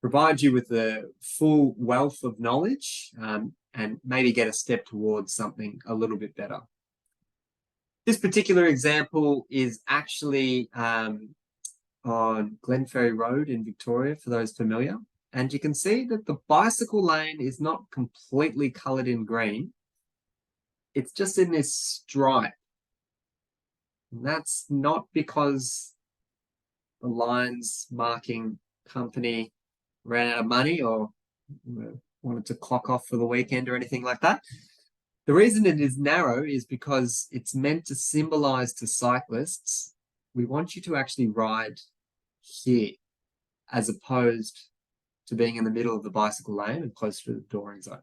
provide you with the full wealth of knowledge and maybe get a step towards something a little bit better. This particular example is actually on Glenferrie Road in Victoria, for those familiar. And you can see that the bicycle lane is not completely coloured in green. It's just in this stripe. And that's not because the lines marking company ran out of money or wanted to clock off for the weekend or anything like that. The reason it is narrow is because it's meant to symbolize to cyclists, we want you to actually ride here, as opposed to being in the middle of the bicycle lane and close to the dooring zone.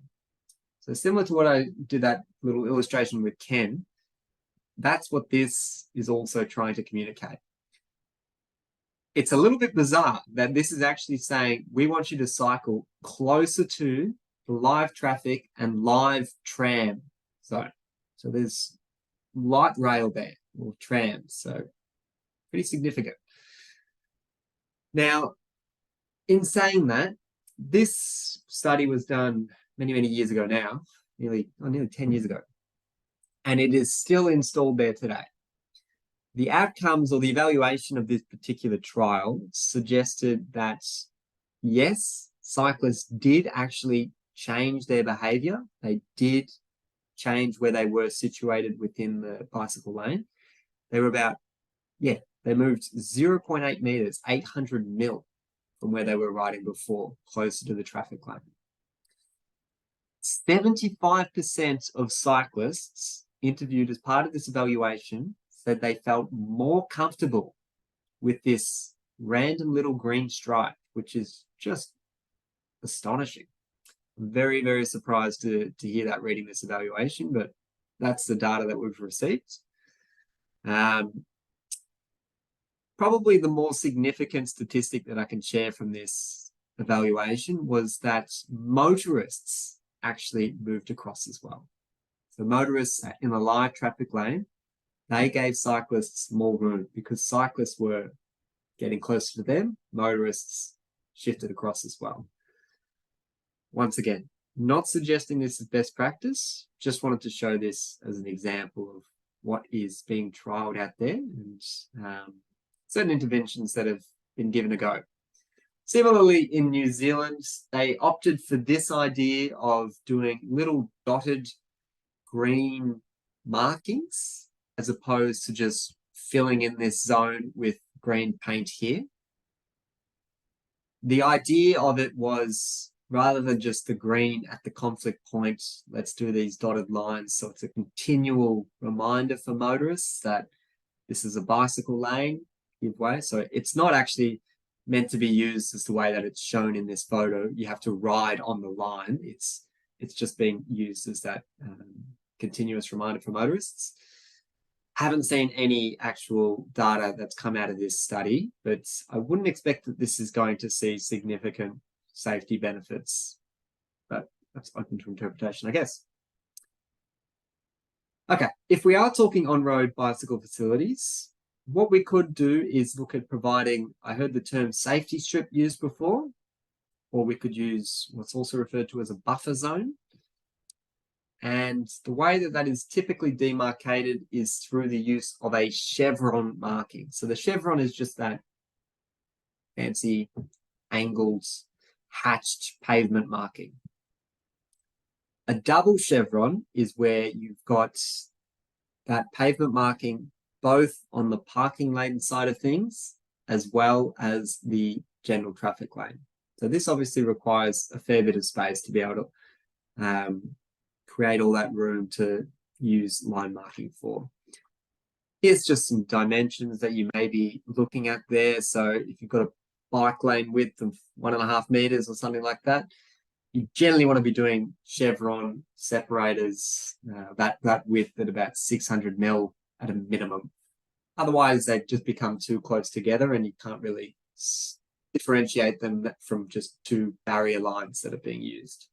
So similar to what I did that little illustration with Ken, that's what this is also trying to communicate. It's a little bit bizarre that this is actually saying we want you to cycle closer to the live traffic and live tram zone. So there's light rail there, or trams, so pretty significant. Now, in saying that, this study was done many, many years ago now, nearly 10 years ago, and it is still installed there today. The outcomes or the evaluation of this particular trial suggested that, yes, cyclists did actually change their behavior. They did change where they were situated within the bicycle lane. They were about, they moved 0.8 meters, 800 mil from where they were riding before, closer to the traffic lane. 75% of cyclists interviewed as part of this evaluation said they felt more comfortable with this random little green stripe, which is just astonishing. I'm very, very surprised to hear that reading this evaluation, but that's the data that we've received. Probably the more significant statistic that I can share from this evaluation was that motorists actually moved across as well. So motorists in the live traffic lane, they gave cyclists more room because cyclists were getting closer to them. Motorists shifted across as well. Once again, not suggesting this is best practice, just wanted to show this as an example of what is being trialled out there and certain interventions that have been given a go. Similarly, in New Zealand, they opted for this idea of doing little dotted green markings as opposed to just filling in this zone with green paint here. The idea of it was, rather than just the green at the conflict point, let's do these dotted lines. So it's a continual reminder for motorists that this is a bicycle lane, give way. So it's not actually meant to be used as the way that it's shown in this photo. You have to ride on the line. It's just being used as that continuous reminder for motorists. Haven't seen any actual data that's come out of this study, but I wouldn't expect that this is going to see significant safety benefits, but that's open to interpretation, I guess. Okay, if we are talking on-road bicycle facilities, what we could do is look at providing, I heard the term safety strip used before, or we could use what's also referred to as a buffer zone. And the way that that is typically demarcated is through the use of a chevron marking. So the chevron is just that fancy angled hatched pavement marking. A double chevron is where you've got that pavement marking both on the parking lane side of things as well as the general traffic lane. So this obviously requires a fair bit of space to be able to create all that room to use line marking for. Here's just some dimensions that you may be looking at there. So if you've got a bike lane width of 1.5 meters or something like that, you generally want to be doing chevron separators, that width at about 600 mil at a minimum. Otherwise, they just become too close together and you can't really differentiate them from just two barrier lines that are being used.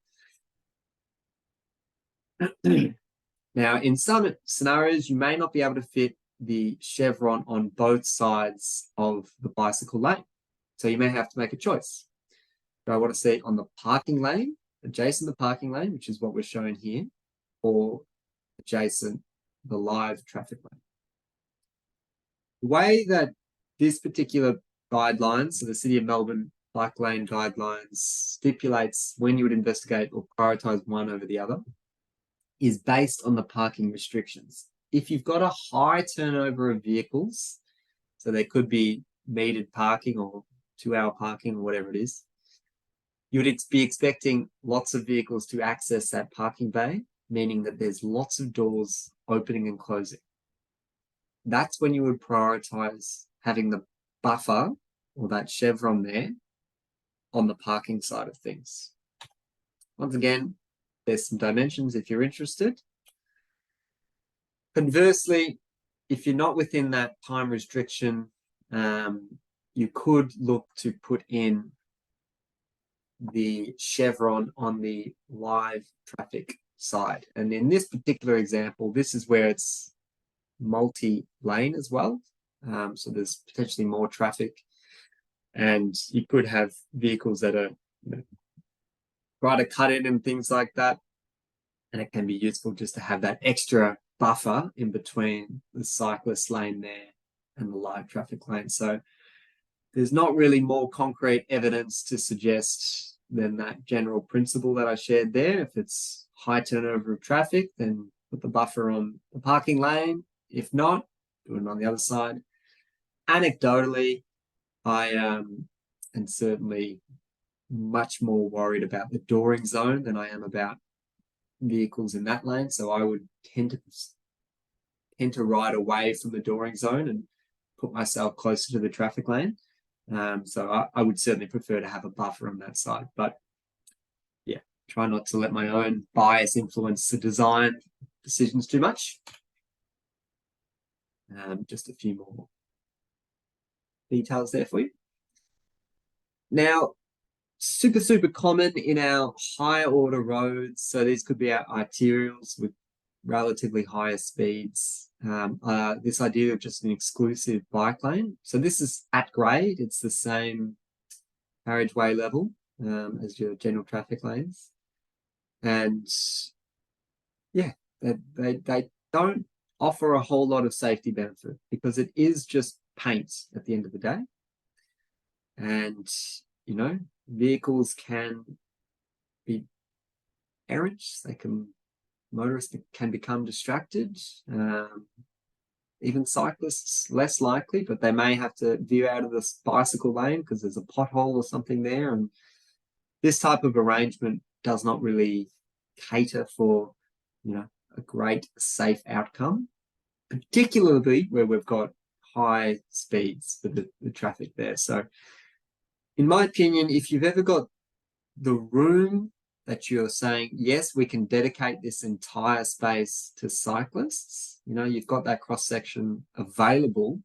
Now, in some scenarios, you may not be able to fit the chevron on both sides of the bicycle lane. So you may have to make a choice. Do I want to see it on the parking lane, adjacent to the parking lane, which is what we're showing here, or adjacent the live traffic lane? The way that this particular guideline, so the City of Melbourne bike lane guidelines, stipulates when you would investigate or prioritize one over the other is based on the parking restrictions. If you've got a high turnover of vehicles, so there could be metered parking or 2-hour parking or whatever it is, you would be expecting lots of vehicles to access that parking bay, meaning that there's lots of doors opening and closing. That's when you would prioritize having the buffer or that chevron there on the parking side of things. Once again, there's some dimensions if you're interested. Conversely, if you're not within that time restriction, you could look to put in the chevron on the live traffic side. And in this particular example, this is where it's multi-lane as well. So there's potentially more traffic and you could have vehicles that are try to cut in and things like that. And it can be useful just to have that extra buffer in between the cyclist lane there and the live traffic lane. So there's not really more concrete evidence to suggest than that general principle that I shared there. If it's high turnover of traffic, then put the buffer on the parking lane. If not, do it on the other side. Anecdotally, I am certainly much more worried about the dooring zone than I am about vehicles in that lane. So I would tend to ride away from the dooring zone and put myself closer to the traffic lane. So I would certainly prefer to have a buffer on that side. But yeah, try not to let my own bias influence the design decisions too much. Just a few more details there for you. Now, super common in our higher order roads. So these could be our arterials with relatively higher speeds. This idea of just an exclusive bike lane. So this is at grade. It's the same carriageway level as your general traffic lanes. And yeah, they don't offer a whole lot of safety benefit because it is just paint at the end of the day. And, you know, vehicles can be errant. Motorists can become distracted. Even cyclists, less likely, but they may have to veer out of this bicycle lane because there's a pothole or something there. And this type of arrangement does not really cater for, you know, a great safe outcome, particularly where we've got high speeds for the traffic there. So in my opinion, if you've ever got the room that you're saying, yes, we can dedicate this entire space to cyclists. You know, you've got that cross section available.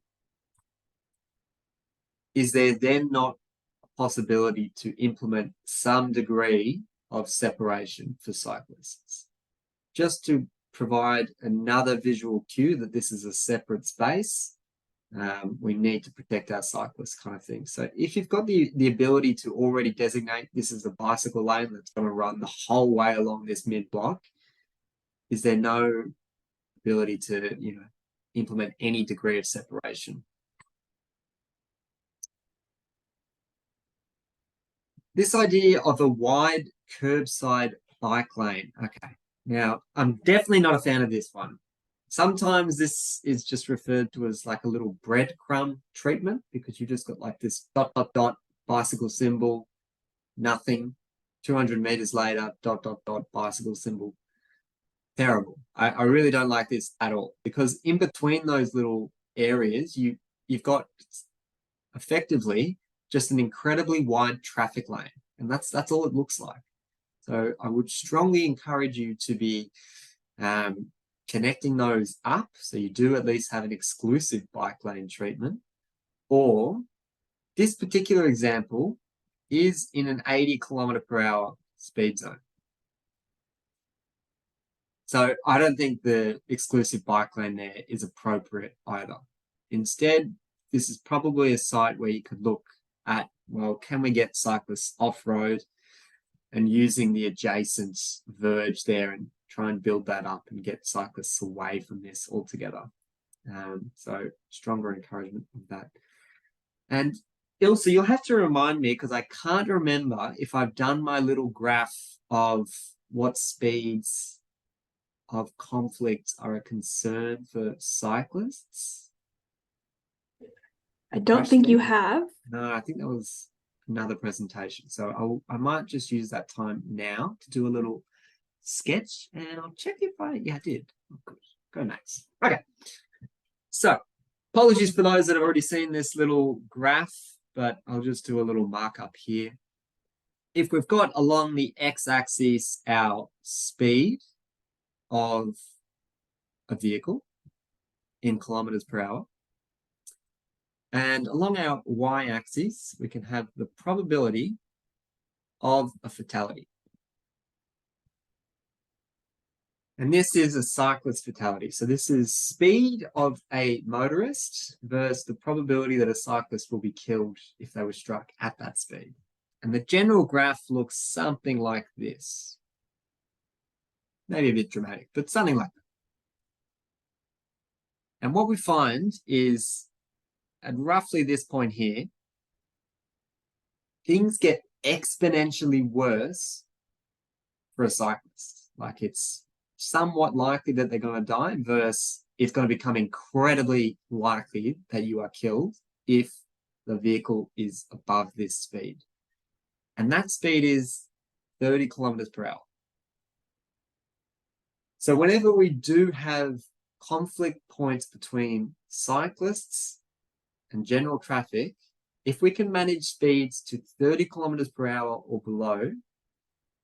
Is there then not a possibility to implement some degree of separation for cyclists? Just to provide another visual cue that this is a separate space. We need to protect our cyclists, kind of thing. So if you've got the ability to already designate this as a bicycle lane that's going to run the whole way along this mid block, is there no ability to, you know, implement any degree of separation? This idea of a wide curbside bike lane. Okay, now I'm definitely not a fan of this one. Sometimes this is just referred to as like a little breadcrumb treatment, because you just got like this ... bicycle symbol, nothing. 200 meters later, ... bicycle symbol. Terrible. I really don't like this at all, because in between those little areas, you've got effectively just an incredibly wide traffic lane, and that's all it looks like. So I would strongly encourage you to be connecting those up, so you do at least have an exclusive bike lane treatment. Or this particular example is in an 80 km/h speed zone. So I don't think the exclusive bike lane there is appropriate either. Instead, this is probably a site where you could look at, well, can we get cyclists off-road, and using the adjacent verge there and try and build that up and get cyclists away from this altogether. So stronger encouragement of that. And Ilse, you'll have to remind me, because I can't remember if I've done my little graph of what speeds of conflict are a concern for cyclists. I don't think you have. No, I think that was another presentation. So I might just use that time now to do a little sketch, and I'll check if I did. Oh, good. Go nice. Okay. So apologies for those that have already seen this little graph, but I'll just do a little markup here. If we've got along the x-axis our speed of a vehicle in km/h, and along our y-axis, we can have the probability of a fatality. And this is a cyclist fatality. So this is speed of a motorist versus the probability that a cyclist will be killed if they were struck at that speed. And the general graph looks something like this. Maybe a bit dramatic, but something like that. And what we find is, at roughly this point here, things get exponentially worse for a cyclist. Like, it's somewhat likely that they're going to die versus it's going to become incredibly likely that you are killed if the vehicle is above this speed. And that speed is 30 km/h. So whenever we do have conflict points between cyclists and general traffic, if we can manage speeds to 30 km/h or below,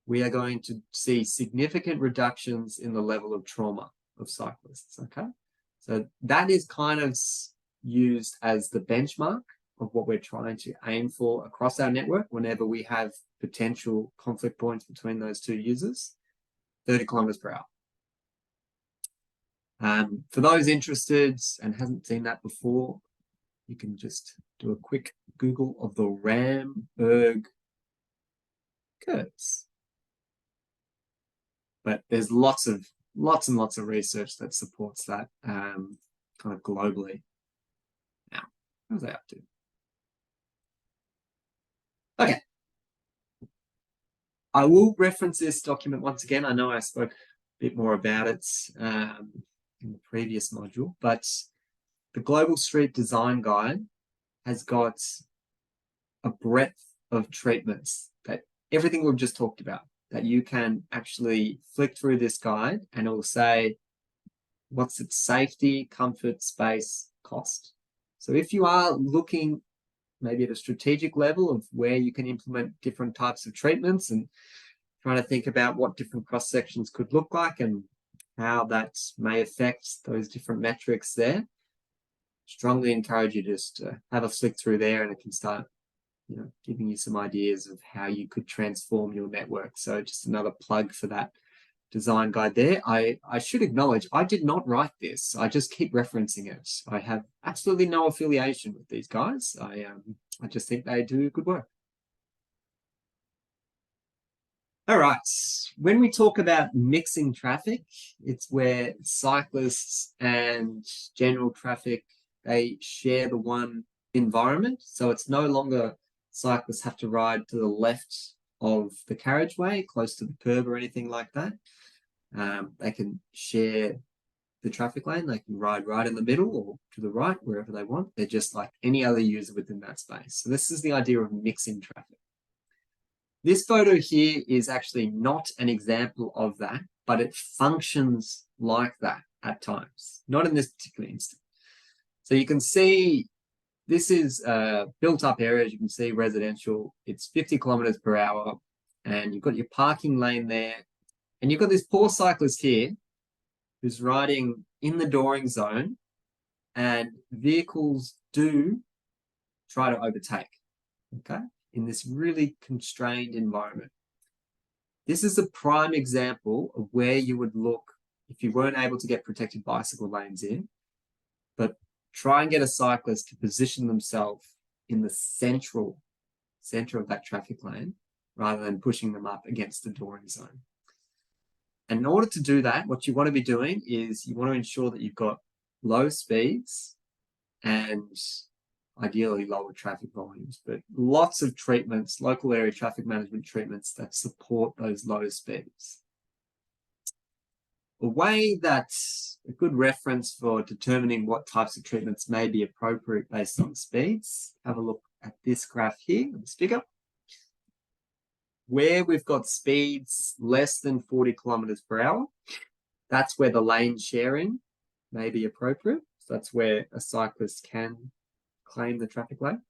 we are going to see significant reductions in the level of trauma of cyclists, okay? So that is kind of used as the benchmark of what we're trying to aim for across our network whenever we have potential conflict points between those two users, 30 km/h. For those interested and hasn't seen that before, you can just do a quick Google of the Ramberg curves. But there's lots and lots of research that supports that kind of globally. Now, what was I up to? Okay. I will reference this document once again. I know I spoke a bit more about it in the previous module, but the Global Street Design Guide has got a breadth of treatments that everything we've just talked about, that you can actually flick through this guide and it will say, what's its safety, comfort, space, cost. So if you are looking maybe at a strategic level of where you can implement different types of treatments and trying to think about what different cross sections could look like and how that may affect those different metrics there. Strongly encourage you just to have a flick through there, and it can start, giving you some ideas of how you could transform your network. So just another plug for that design guide there. I should acknowledge I did not write this. I just keep referencing it. I have absolutely no affiliation with these guys. I just think they do good work. All right. When we talk about mixing traffic, it's where cyclists and general traffic, they share the one environment. So it's no longer cyclists have to ride to the left of the carriageway, close to the curb or anything like that. They can share the traffic lane. They can ride right in the middle or to the right, wherever they want. They're just like any other user within that space. So this is the idea of mixing traffic. This photo here is actually not an example of that, but it functions like that at times, not in this particular instance. So you can see this is a built up area, as you can see, residential. It's 50 kilometers per hour, and you've got your parking lane there, and you've got this poor cyclist here who's riding in the dooring zone, and vehicles do try to overtake, okay, in this really constrained environment. This is a prime example of where you would look if you weren't able to get protected bicycle lanes in, but try and get a cyclist to position themselves in the center of that traffic lane rather than pushing them up against the dooring zone. And in order to do that, what you want to be doing is you want to ensure that you've got low speeds and ideally lower traffic volumes, but lots of treatments, local area traffic management treatments that support those low speeds. A way that's a good reference for determining what types of treatments may be appropriate based on speeds. Have a look at this graph here, this figure. Where we've got speeds less than 40 kilometers per hour, that's where the lane sharing may be appropriate. So that's where a cyclist can claim the traffic lane.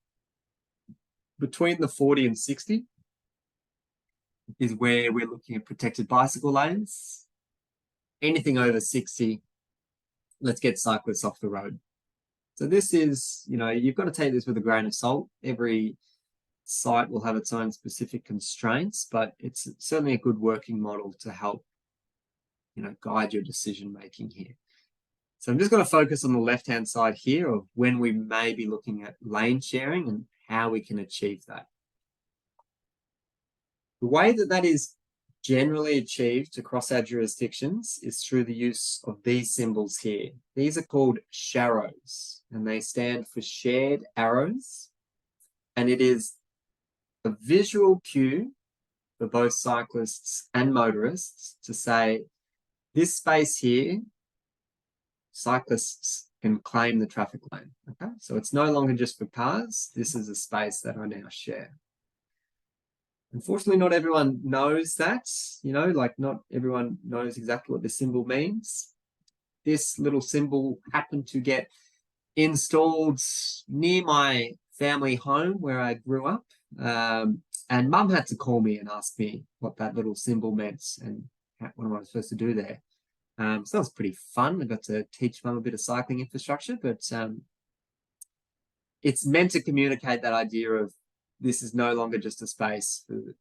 Between the 40 and 60 is where we're looking at protected bicycle lanes. Anything over 60, let's get cyclists off the road. So this is, you've got to take this with a grain of salt. Every site will have its own specific constraints, but it's certainly a good working model to help, guide your decision making here. So I'm just going to focus on the left-hand side here of when we may be looking at lane sharing and how we can achieve that. The way that is generally achieved across our jurisdictions is through the use of these symbols here. These are called sharrows, and they stand for shared arrows. And it is a visual cue for both cyclists and motorists to say, this space here, cyclists can claim the traffic lane. Okay, so it's no longer just for cars. This is a space that I now share. Unfortunately, not everyone knows that, not everyone knows exactly what the symbol means. This little symbol happened to get installed near my family home where I grew up. And Mum had to call me and ask me what that little symbol meant and what am I supposed to do there. So that was pretty fun. I got to teach Mum a bit of cycling infrastructure, but it's meant to communicate that idea of this is no longer just a space for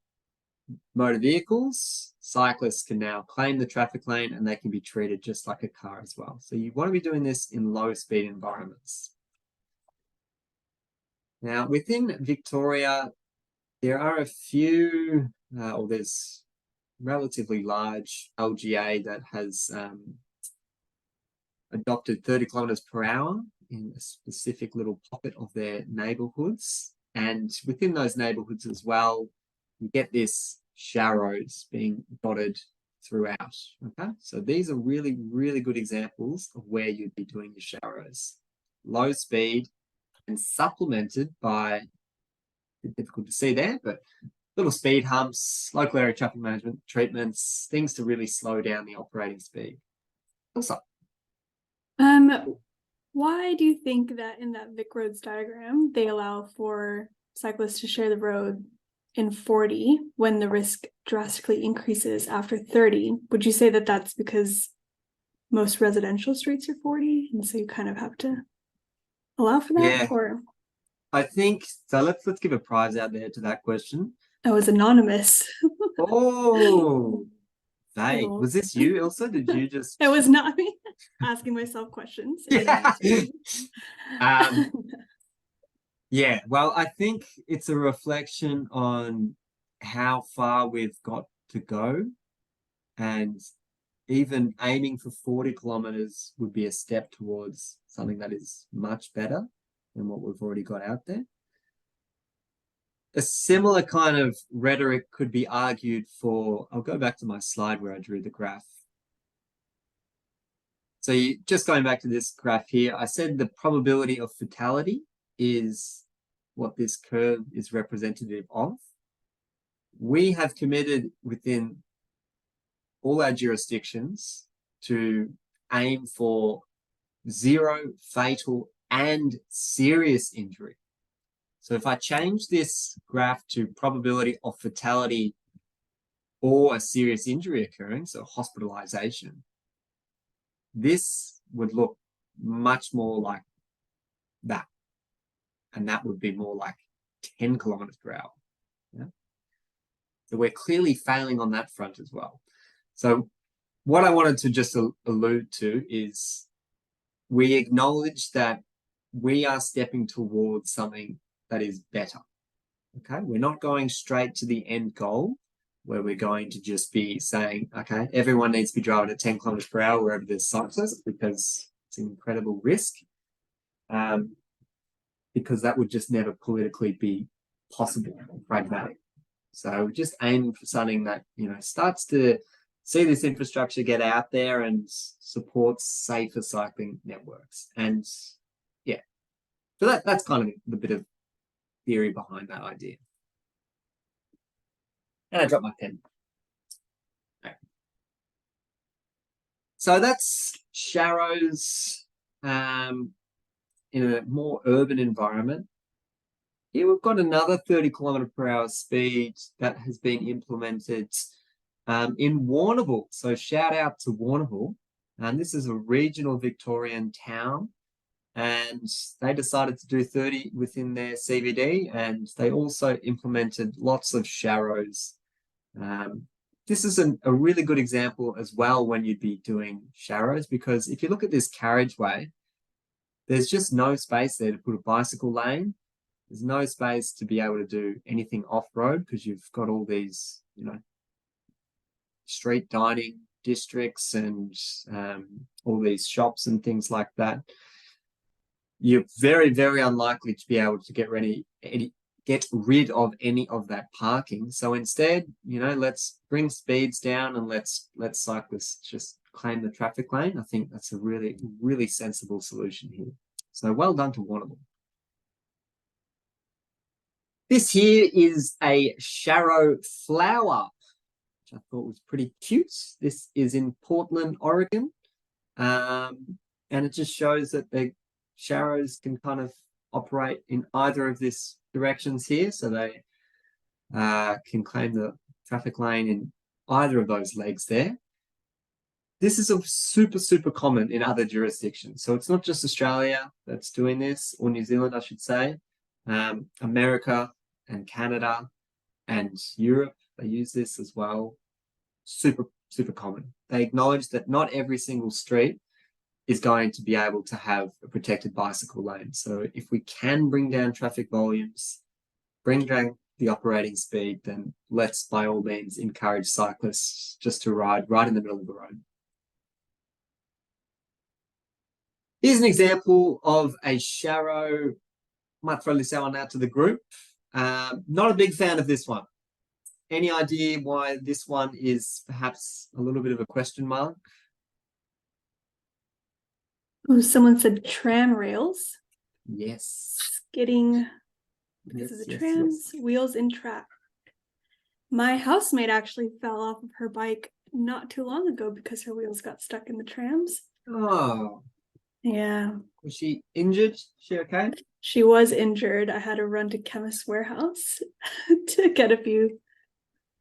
motor vehicles. Cyclists can now claim the traffic lane and they can be treated just like a car as well. So you want to be doing this in low speed environments. Now, within Victoria, there are a few, there's relatively large LGA that has adopted 30 kilometers per hour in a specific little pocket of their neighborhoods. And within those neighborhoods as well, you get this sharrows being dotted throughout. Okay, so these are really, really good examples of where you'd be doing your sharrows. Low speed and supplemented by, difficult to see there, but little speed humps, local area traffic management treatments, things to really slow down the operating speed. What's up? Why do you think that in that Vic Roads diagram, they allow for cyclists to share the road in 40 when the risk drastically increases after 30. Would you say that that's because most residential streets are 40 and so you kind of have to allow for that? Yeah, Or I think so. Let's give a prize out there to that question. I was anonymous. Oh, vague. Little. Was this you, Ilsa? Did you just? It was not me asking myself questions. Yeah. Um, yeah. Well, I think it's a reflection on how far we've got to go, and even aiming for 40 kilometers would be a step towards something that is much better than what we've already got out there. A similar kind of rhetoric could be argued for, I'll go back to my slide where I drew the graph. So just going back to this graph here, I said the probability of fatality is what this curve is representative of. We have committed within all our jurisdictions to aim for 0 fatal and serious injury. So if I change this graph to probability of fatality or a serious injury occurring, so hospitalization, this would look much more like that. And that would be more like 10 kilometers per hour. Yeah? So we're clearly failing on that front as well. So what I wanted to just allude to is we acknowledge that we are stepping towards something that is better. Okay, we're not going straight to the end goal where we're going to just be saying, okay, everyone needs to be driving at 10 kilometers per hour wherever there's cyclists because it's an incredible risk. Because that would just never politically be possible or pragmatic. So we're just aiming for something that, starts to see this infrastructure get out there and supports safer cycling networks. And yeah, so that's kind of the bit of theory behind that idea. And I dropped my pen. Okay. So that's Sharrows in a more urban environment. Here we've got another 30 kilometer per hour speed that has been implemented in Warrnambool. So shout out to Warrnambool. This is a regional Victorian town, and they decided to do 30 within their CBD, and they also implemented lots of Sharrows. This is a really good example as well when you'd be doing Sharrows, because if you look at this carriageway, there's just no space there to put a bicycle lane. There's no space to be able to do anything off-road because you've got all these, street dining districts and all these shops and things like that. You're very, very unlikely to be able to get rid of any of that parking. So instead, let's bring speeds down and let's cyclists just claim the traffic lane. I think that's a really, really sensible solution here. So well done to Warrnambool. This here is a Sharrow flower, which I thought was pretty cute. This is in Portland, Oregon. And it just shows that the Sharrows can kind of operate in either of these directions here. So they can claim the traffic lane in either of those legs there. This is a super, super common in other jurisdictions. So it's not just Australia that's doing this, or New Zealand, I should say. America and Canada and Europe, they use this as well. Super, super common. They acknowledge that not every single street is going to be able to have a protected bicycle lane. So if we can bring down traffic volumes, bring down the operating speed, then let's by all means encourage cyclists just to ride right in the middle of the road. Here's an example of a Sharrow. Might throw this one out to the group. Not a big fan of this one. Any idea why this one is perhaps a little bit of a question mark? Oh, someone said tram rails. Yes. Skidding because of the trams, wheels in track. My housemate actually fell off of her bike not too long ago because her wheels got stuck in the trams. Oh. Yeah, Was she injured? She okay? she was injured. I had to run to Chemist Warehouse to get a few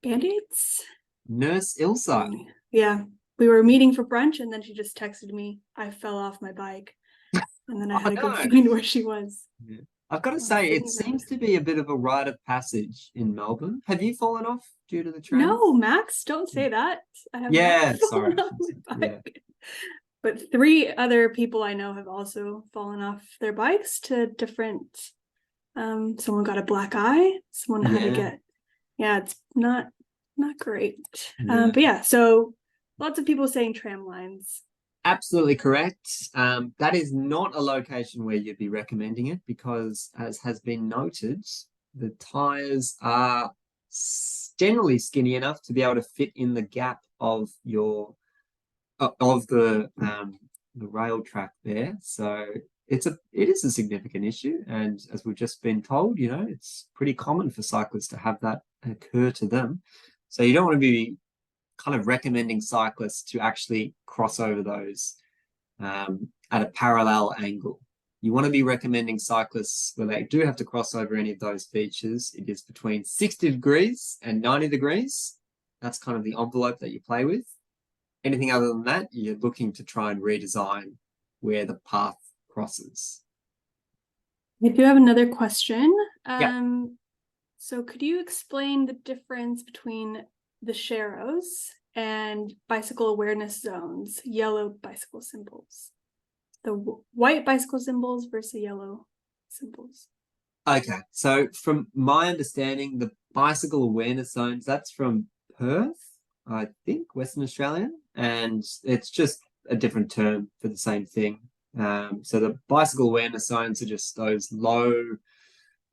band-aids. Nurse Ilsa. Yeah, we were meeting for brunch and then she just texted me, I fell off my bike. And then I Oh had to go no. find where she was. Yeah. I've got to I was say, it thinking about seems it. to be a bit of a rite of passage in Melbourne. Have you fallen off due to the No, trains? Max, don't say that. I have not Yeah, sorry. fallen off my Yeah. bike. But three other people I know have also fallen off their bikes to different someone got a black eye, someone had to Yeah. get yeah, it's not great. Yeah. But yeah, so lots of people saying tram lines. Absolutely correct. That is not a location where you'd be recommending it because, as has been noted, the tires are generally skinny enough to be able to fit in the gap of the rail track there. So it is a significant issue, and as we've just been told, it's pretty common for cyclists to have that occur to them. So you don't want to be kind of recommending cyclists to actually cross over those at a parallel angle. You want to be recommending cyclists where they do have to cross over any of those features. It is between 60 degrees and 90 degrees. That's kind of the envelope that you play with. Anything other than that, you're looking to try and redesign where the path crosses. I do have another question. Yep. So could you explain the difference between the sharrows and bicycle awareness zones, yellow bicycle symbols? The white bicycle symbols versus yellow symbols. Okay. So from my understanding, the bicycle awareness zones, that's from Perth, I think, Western Australia, and it's just a different term for the same thing. So the bicycle awareness zones are just those low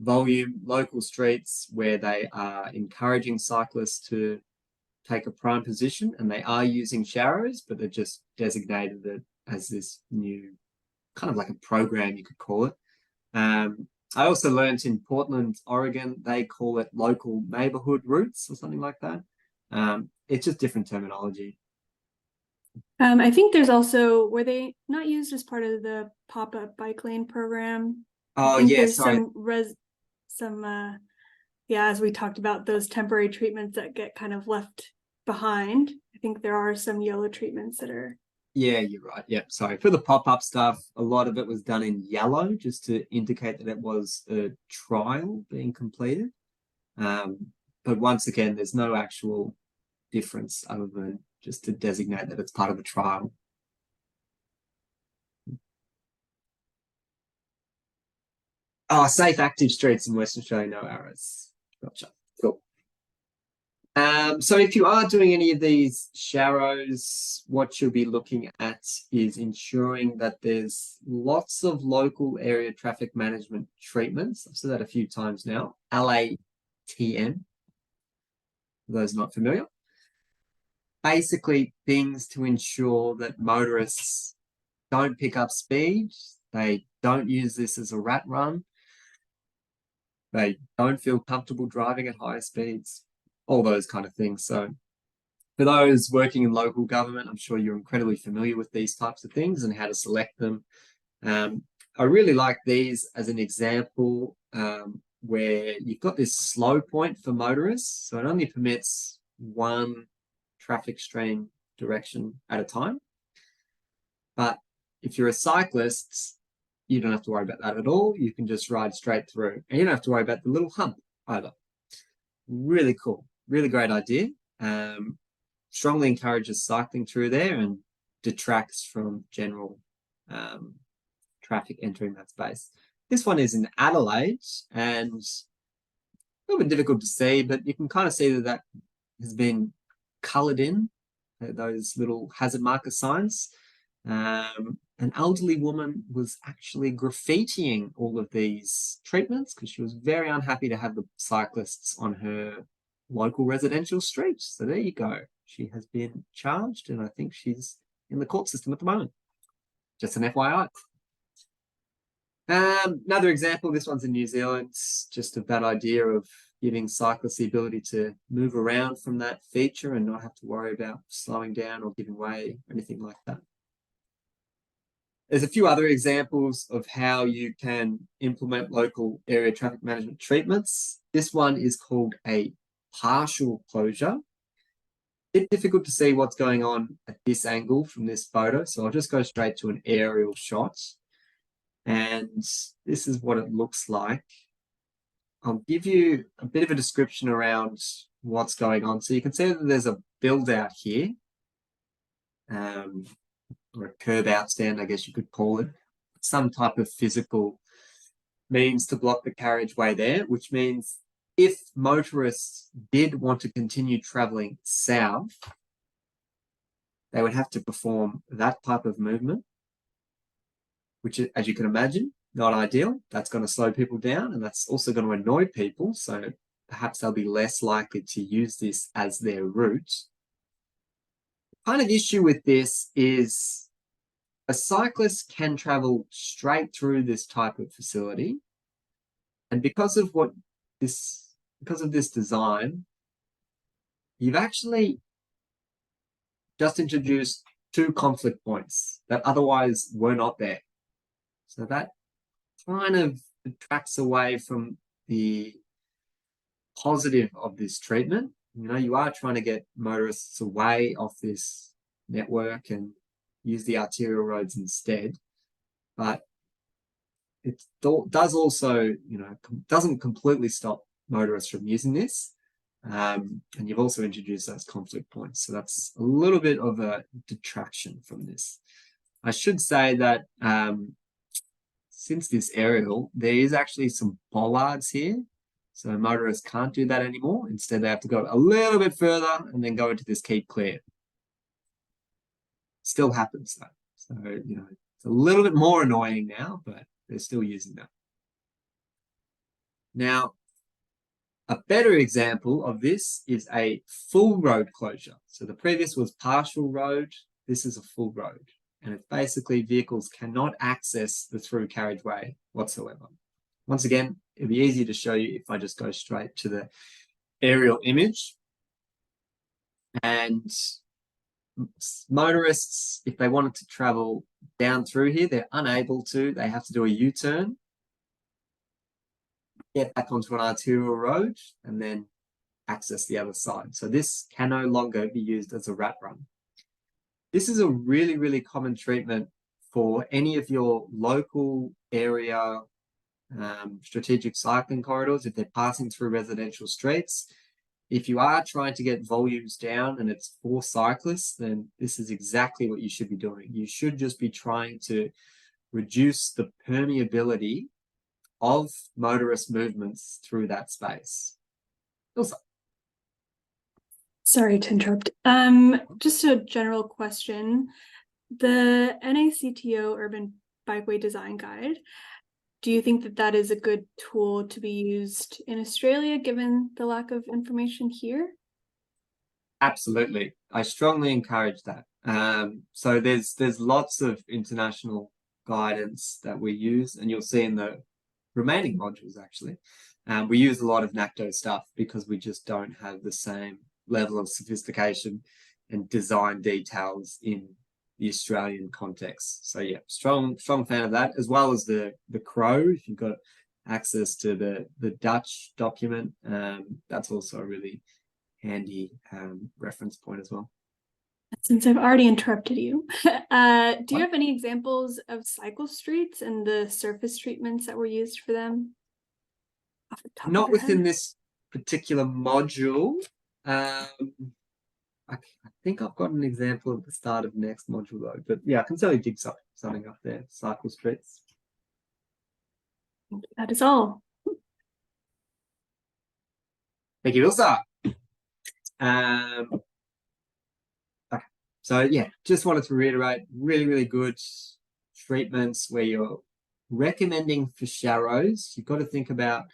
volume local streets where they are encouraging cyclists to take a prime position, and they are using sharrows, but they're just designated it as this new kind of like a program, you could call it. I also learned in Portland, Oregon, they call it local neighborhood routes or something like that. It's just different terminology. I think there's also, were they not used as part of the pop-up bike lane program? I Oh think yeah, there's sorry. yeah, as we talked about those temporary treatments that get kind of left behind. I think there are some yellow treatments that are. Yeah, you're right. Yeah, sorry. For the pop-up stuff, a lot of it was done in yellow just to indicate that it was a trial being completed. But once again, there's no actual difference other than just to designate that it's part of a trial. Oh, safe active streets in Western Australia, no arrows. Gotcha. Cool. So if you are doing any of these sharrows, what you'll be looking at is ensuring that there's lots of local area traffic management treatments. I've said that a few times now. LATM, for those not familiar. Basically, things to ensure that motorists don't pick up speed. They don't use this as a rat run. They don't feel comfortable driving at higher speeds, all those kind of things. So for those working in local government, I'm sure you're incredibly familiar with these types of things and how to select them. I really like these as an example where you've got this slow point for motorists. So it only permits one traffic stream direction at a time. But if you're a cyclist, you don't have to worry about that at all. You can just ride straight through and you don't have to worry about the little hump either. Really cool. Really great idea. Strongly encourages cycling through there and detracts from general traffic entering that space. This one is in Adelaide and a little bit difficult to see, but you can kind of see that that has been coloured in, those little hazard marker signs. An elderly woman was actually graffitiing all of these treatments because she was very unhappy to have the cyclists on her local residential street. So there you go. She has been charged, and I think she's in the court system at the moment. Just an FYI. Another example, this one's in New Zealand, just of that idea of giving cyclists the ability to move around from that feature and not have to worry about slowing down or giving way or anything like that. There's a few other examples of how you can implement local area traffic management treatments. This one is called a partial closure. Bit difficult to see what's going on at this angle from this photo, so I'll just go straight to an aerial shot. And this is what it looks like. I'll give you a bit of a description around what's going on. So you can see that there's a build out here, or a curb out stand, I guess you could call it. Some type of physical means to block the carriageway there, which means if motorists did want to continue traveling south, they would have to perform that type of movement, which, as you can imagine, not ideal. That's going to slow people down, and that's also going to annoy people. So perhaps they'll be less likely to use this as their route. The kind of issue with this is a cyclist can travel straight through this type of facility. And because of this design, you've actually just introduced two conflict points that otherwise were not there. So that kind of detracts away from the positive of this treatment. You know, you are trying to get motorists away off this network and use the arterial roads instead. But it does also, you know, doesn't completely stop motorists from using this. And you've also introduced those conflict points. So that's a little bit of a detraction from this. I should say that since this aerial, there is actually some bollards here. So motorists can't do that anymore. Instead, they have to go a little bit further and then go into this keep clear. Still happens though. So, you know, it's a little bit more annoying now, but they're still using that. Now, a better example of this is a full road closure. So the previous was partial road. This is a full road. And it's basically vehicles cannot access the through carriageway whatsoever. Once again, it'd be easy to show you if I just go straight to the aerial image. And motorists, if they wanted to travel down through here, they're unable to. They have to do a U-turn, get back onto an arterial road, and then access the other side. So this can no longer be used as a rat run. This is a really, really common treatment for any of your local area strategic cycling corridors if they're passing through residential streets. If you are trying to get volumes down and it's for cyclists, then this is exactly what you should be doing. You should just be trying to reduce the permeability of motorist movements through that space. Also, Sorry to interrupt. Just a general question. The NACTO Urban Bikeway Design Guide, do you think that that is a good tool to be used in Australia, given the lack of information here? absolutely. I strongly encourage that. So there's lots of international guidance that we use, and you'll see in the remaining modules actually. We use a lot of NACTO stuff because we just don't have the same level of sophistication and design details in the Australian context. So yeah, strong fan of that, as well as the Crow. If you've got access to the Dutch document, that's also a really handy reference point as well. Since I've already interrupted you, do you have any examples of cycle streets and the surface treatments that were used for them? Off the top Not of your within head? this particular module. I think I've got an example at the start of next module though, but yeah, I can certainly dig something up there. Cycle streets. That is all. Thank you, Ilsa. Okay. So yeah, just wanted to reiterate, really, really good treatments where you're recommending for sharrows. You've got to think about,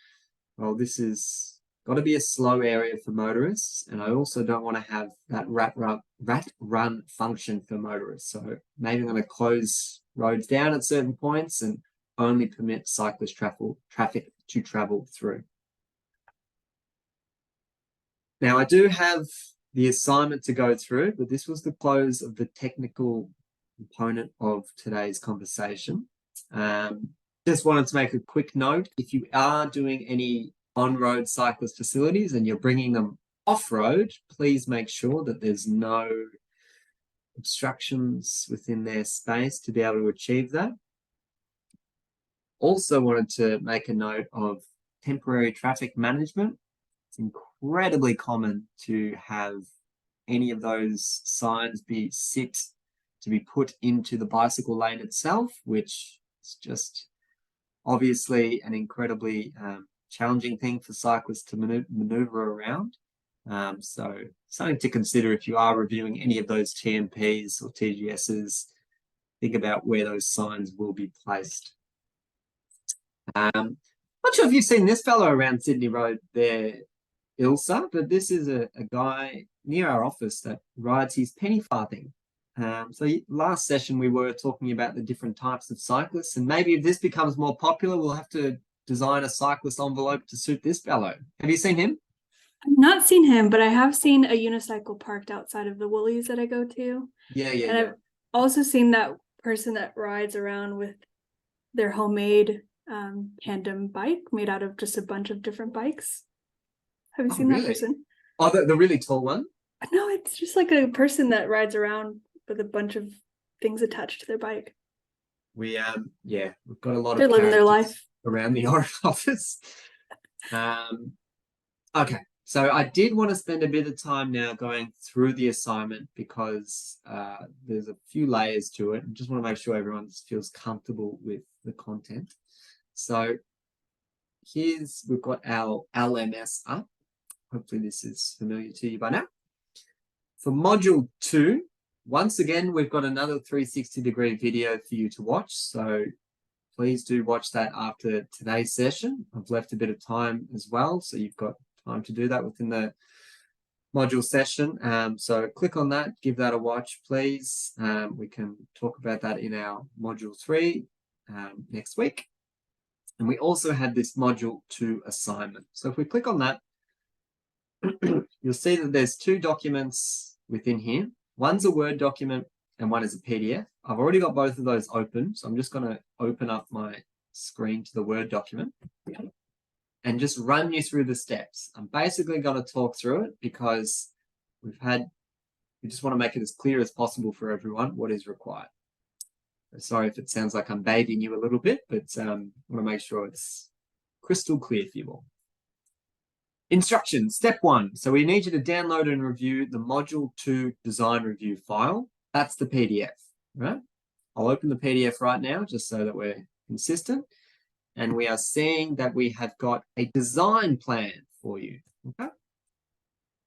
well, this is got to be a slow area for motorists, and I also don't want to have that rat run function for motorists. So maybe I'm going to close roads down at certain points and only permit cyclist traffic to travel through. Now I do have the assignment to go through, but this was the close of the technical component of today's conversation. Just wanted to make a quick note. If you are doing any on-road cyclist facilities and you're bringing them off-road, please make sure that there's no obstructions within their space to be able to achieve that. Also wanted to make a note of temporary traffic management. It's incredibly common to have any of those signs be put into the bicycle lane itself, which is just obviously an incredibly challenging thing for cyclists to maneuver around. So something to consider if you are reviewing any of those TMPs or TGSs, think about where those signs will be placed. Not sure if you've seen this fellow around Sydney Road there, Ilsa, but this is a guy near our office that rides his penny farthing. So last session we were talking about the different types of cyclists, and maybe if this becomes more popular, we'll have to design a cyclist envelope to suit this fellow. Have you seen him? I've not seen him, but I have seen a unicycle parked outside of the Woolies that I go to. Yeah. I've also seen that person that rides around with their homemade tandem bike made out of just a bunch of different bikes. Have you seen that person? Oh, the really tall one? No, it's just like a person that rides around with a bunch of things attached to their bike. We've got a lot They're of living their life around the office. Okay, so I did want to spend a bit of time now going through the assignment because there's a few layers to it. I just want to make sure everyone feels comfortable with the content. So we've got our LMS up. Hopefully this is familiar to you by now. For module 2, once again, we've got another 360-degree video for you to watch. So please do watch that after today's session. I've left a bit of time as well, so you've got time to do that within the module session. So click on that, give that a watch, please. We can talk about that in our module 3 next week. And we also had this module 2 assignment. So if we click on that, you'll see that there's 2 documents within here. One's a Word document and one is a PDF. I've already got both of those open, so I'm just going to open up my screen to the Word document and just run you through the steps. I'm basically going to talk through it because we just want to make it as clear as possible for everyone what is required. Sorry if it sounds like I'm babying you a little bit, but I want to make sure it's crystal clear for you all. Instructions, step 1. So we need you to download and review the module 2 design review file. That's the PDF, right? I'll open the PDF right now just so that we're consistent. And we are seeing that we have got a design plan for you, okay?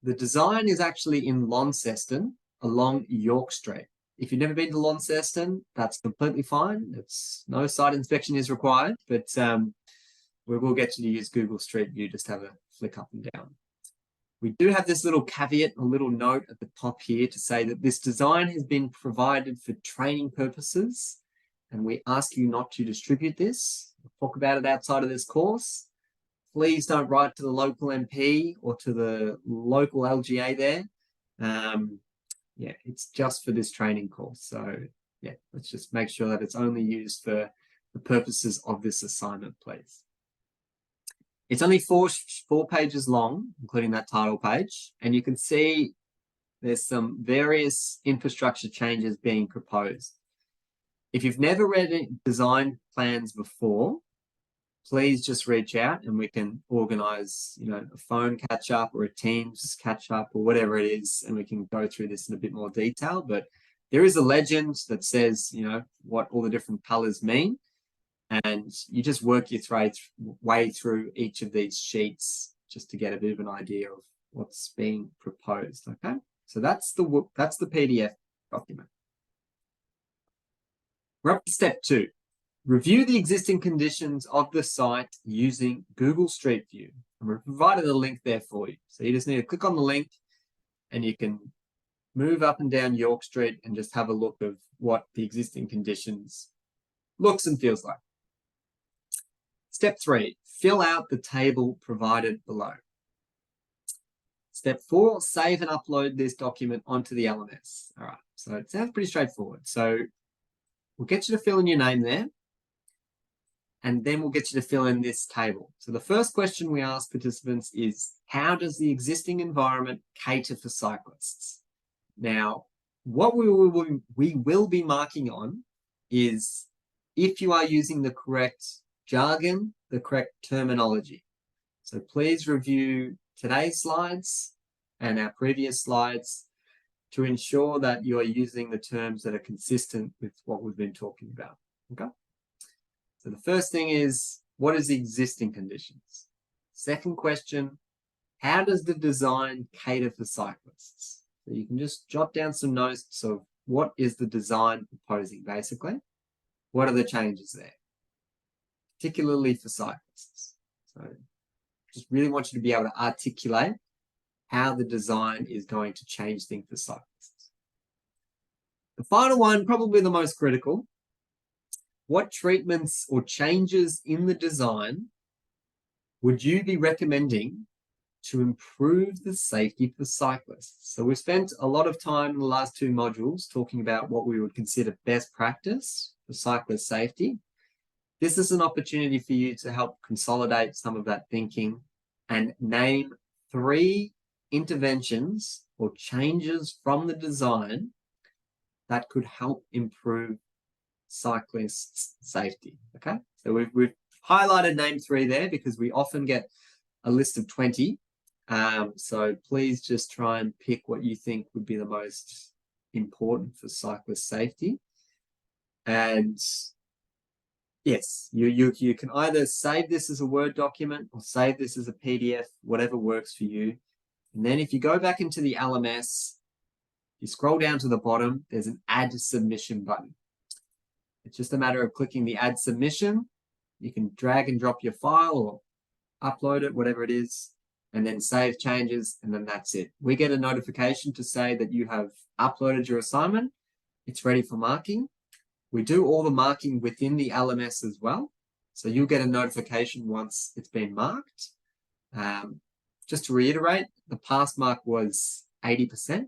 The design is actually in Launceston along York Street. If you've never been to Launceston, that's completely fine. No site inspection is required, but we will get you to use Google Street View, just have a flick up and down. We do have this little caveat, a little note at the top here to say that this design has been provided for training purposes, and we ask you not to distribute this. We'll talk about it outside of this course. Please don't write to the local MP or to the local LGA there. Yeah, it's just for this training course. So yeah, let's just make sure that it's only used for the purposes of this assignment, please. It's only four pages long, including that title page, and you can see there's some various infrastructure changes being proposed. If you've never read design plans before, please just reach out and we can organize, a phone catch up or a Teams catch up or whatever it is, and we can go through this in a bit more detail. But there is a legend that says, what all the different colors mean. And you just work your way through each of these sheets just to get a bit of an idea of what's being proposed, okay? So that's the PDF document. We're up to step 2. Review the existing conditions of the site using Google Street View. And we've provided a link there for you. So you just need to click on the link and you can move up and down York Street and just have a look of what the existing conditions looks and feels like. Step 3, fill out the table provided below. Step 4, save and upload this document onto the LMS. All right, so it sounds pretty straightforward. So we'll get you to fill in your name there, and then we'll get you to fill in this table. So the first question we ask participants is, how does the existing environment cater for cyclists? Now, what we will be marking on is if you are using the correct jargon, the correct terminology. So please review today's slides and our previous slides to ensure that you are using the terms that are consistent with what we've been talking about. Okay? So the first thing is, what is the existing conditions? Second question, how does the design cater for cyclists? So you can just jot down some notes of what is the design proposing, basically. What are the changes there? Particularly for cyclists. So just really want you to be able to articulate how the design is going to change things for cyclists. The final one, probably the most critical. What treatments or changes in the design would you be recommending to improve the safety for cyclists? So we've spent a lot of time in the last 2 modules talking about what we would consider best practice for cyclist safety. This is an opportunity for you to help consolidate some of that thinking and name 3 interventions or changes from the design that could help improve cyclists' safety. Okay, so we've highlighted name 3 there because we often get a list of 20. So please just try and pick what you think would be the most important for cyclist safety. And yes, you can either save this as a Word document or save this as a PDF, whatever works for you. And then if you go back into the LMS, you scroll down to the bottom, there's an Add Submission button. It's just a matter of clicking the Add Submission. You can drag and drop your file or upload it, whatever it is, and then save changes, and then that's it. We get a notification to say that you have uploaded your assignment. It's ready for marking. We do all the marking within the LMS as well. So you'll get a notification once it's been marked. Just to reiterate, the pass mark was 80%.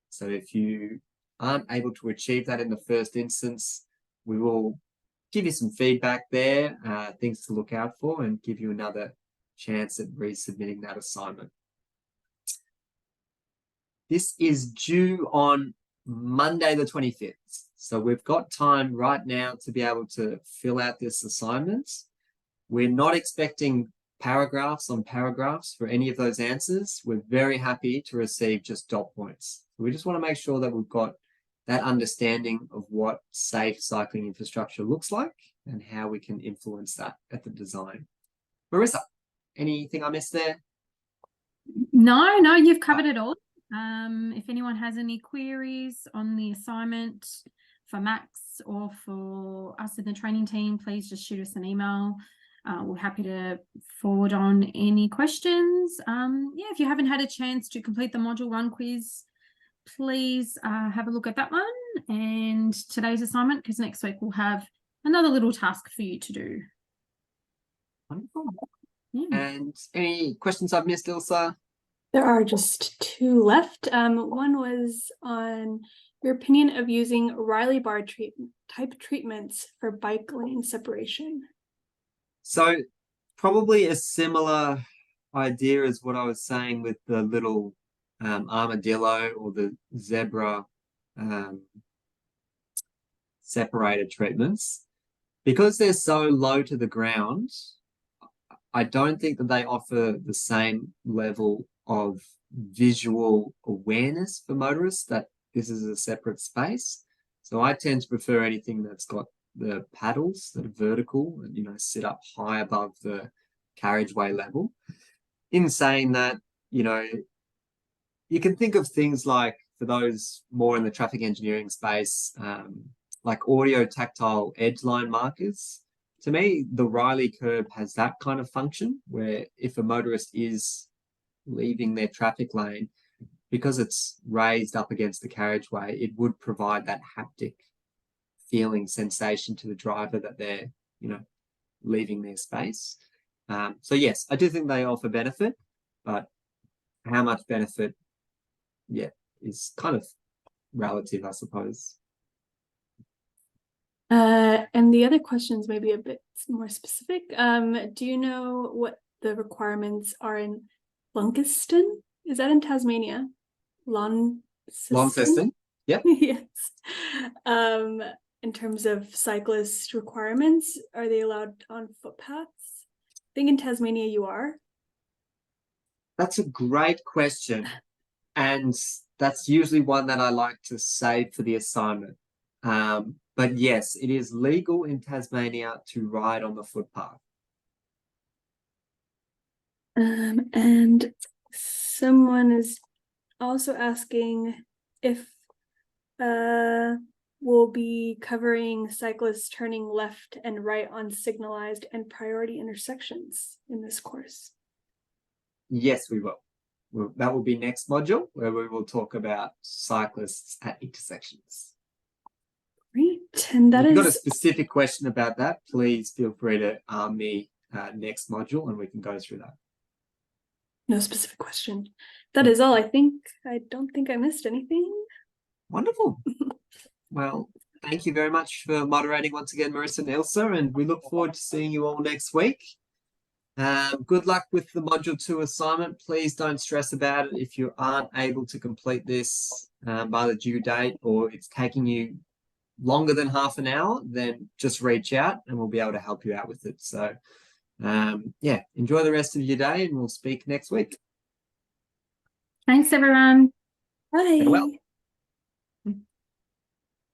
So if you aren't able to achieve that in the first instance, we will give you some feedback there, things to look out for, and give you another chance at resubmitting that assignment. This is due on Monday the 25th. So we've got time right now to be able to fill out this assignment. We're not expecting paragraphs on paragraphs for any of those answers. We're very happy to receive just dot points. We just want to make sure that we've got that understanding of what safe cycling infrastructure looks like and how we can influence that at the design. Marissa, anything I missed there? No, you've covered it all. If anyone has any queries on the assignment for Max or for us in the training team, please just shoot us an email. We're happy to forward on any questions. If you haven't had a chance to complete the Module 1 quiz, please have a look at that one and today's assignment, because next week we'll have another little task for you to do. Wonderful. Yeah. And any questions I've missed, Ilsa? There are just 2 left. One was on your opinion of using Riley bar type treatments for bike lane separation. So probably a similar idea as what I was saying with the little armadillo or the zebra separator treatments. Because they're so low to the ground, I don't think that they offer the same level of visual awareness for motorists that this is a separate space. So I tend to prefer anything that's got the paddles that are vertical and, sit up high above the carriageway level. In saying that, you can think of things like, for those more in the traffic engineering space, like audio tactile edge line markers. To me, the Riley curb has that kind of function where if a motorist is leaving their traffic lane, because it's raised up against the carriageway, it would provide that haptic feeling sensation to the driver that they're, leaving their space. So yes, I do think they offer benefit, but how much benefit, is kind of relative, I suppose. And the other questions may be a bit more specific. Do you know what the requirements are in Launceston? Is that in Tasmania? Launceston? Yep. Yes. In terms of cyclist requirements, are they allowed on footpaths? I think in Tasmania you are. That's a great question. And that's usually one that I like to save for the assignment. But yes, it is legal in Tasmania to ride on the footpath. And someone is also asking if we'll be covering cyclists turning left and right on signalized and priority intersections in this course. Yes, we will. That will be next module, where we will talk about cyclists at intersections. Great. And that if you've got a is specific question about that, please feel free to arm me next module and we can go through that. no specific question. That is all, I think. I don't think I missed anything. Wonderful. Well, thank you very much for moderating once again, Marissa and Ilsa, and we look forward to seeing you all next week. Good luck with the Module 2 assignment. Please don't stress about it if you aren't able to complete this by the due date, or it's taking you longer than half an hour, then just reach out and we'll be able to help you out with it. So, yeah, enjoy the rest of your day and we'll speak next week. Thanks, everyone. Bye. Farewell.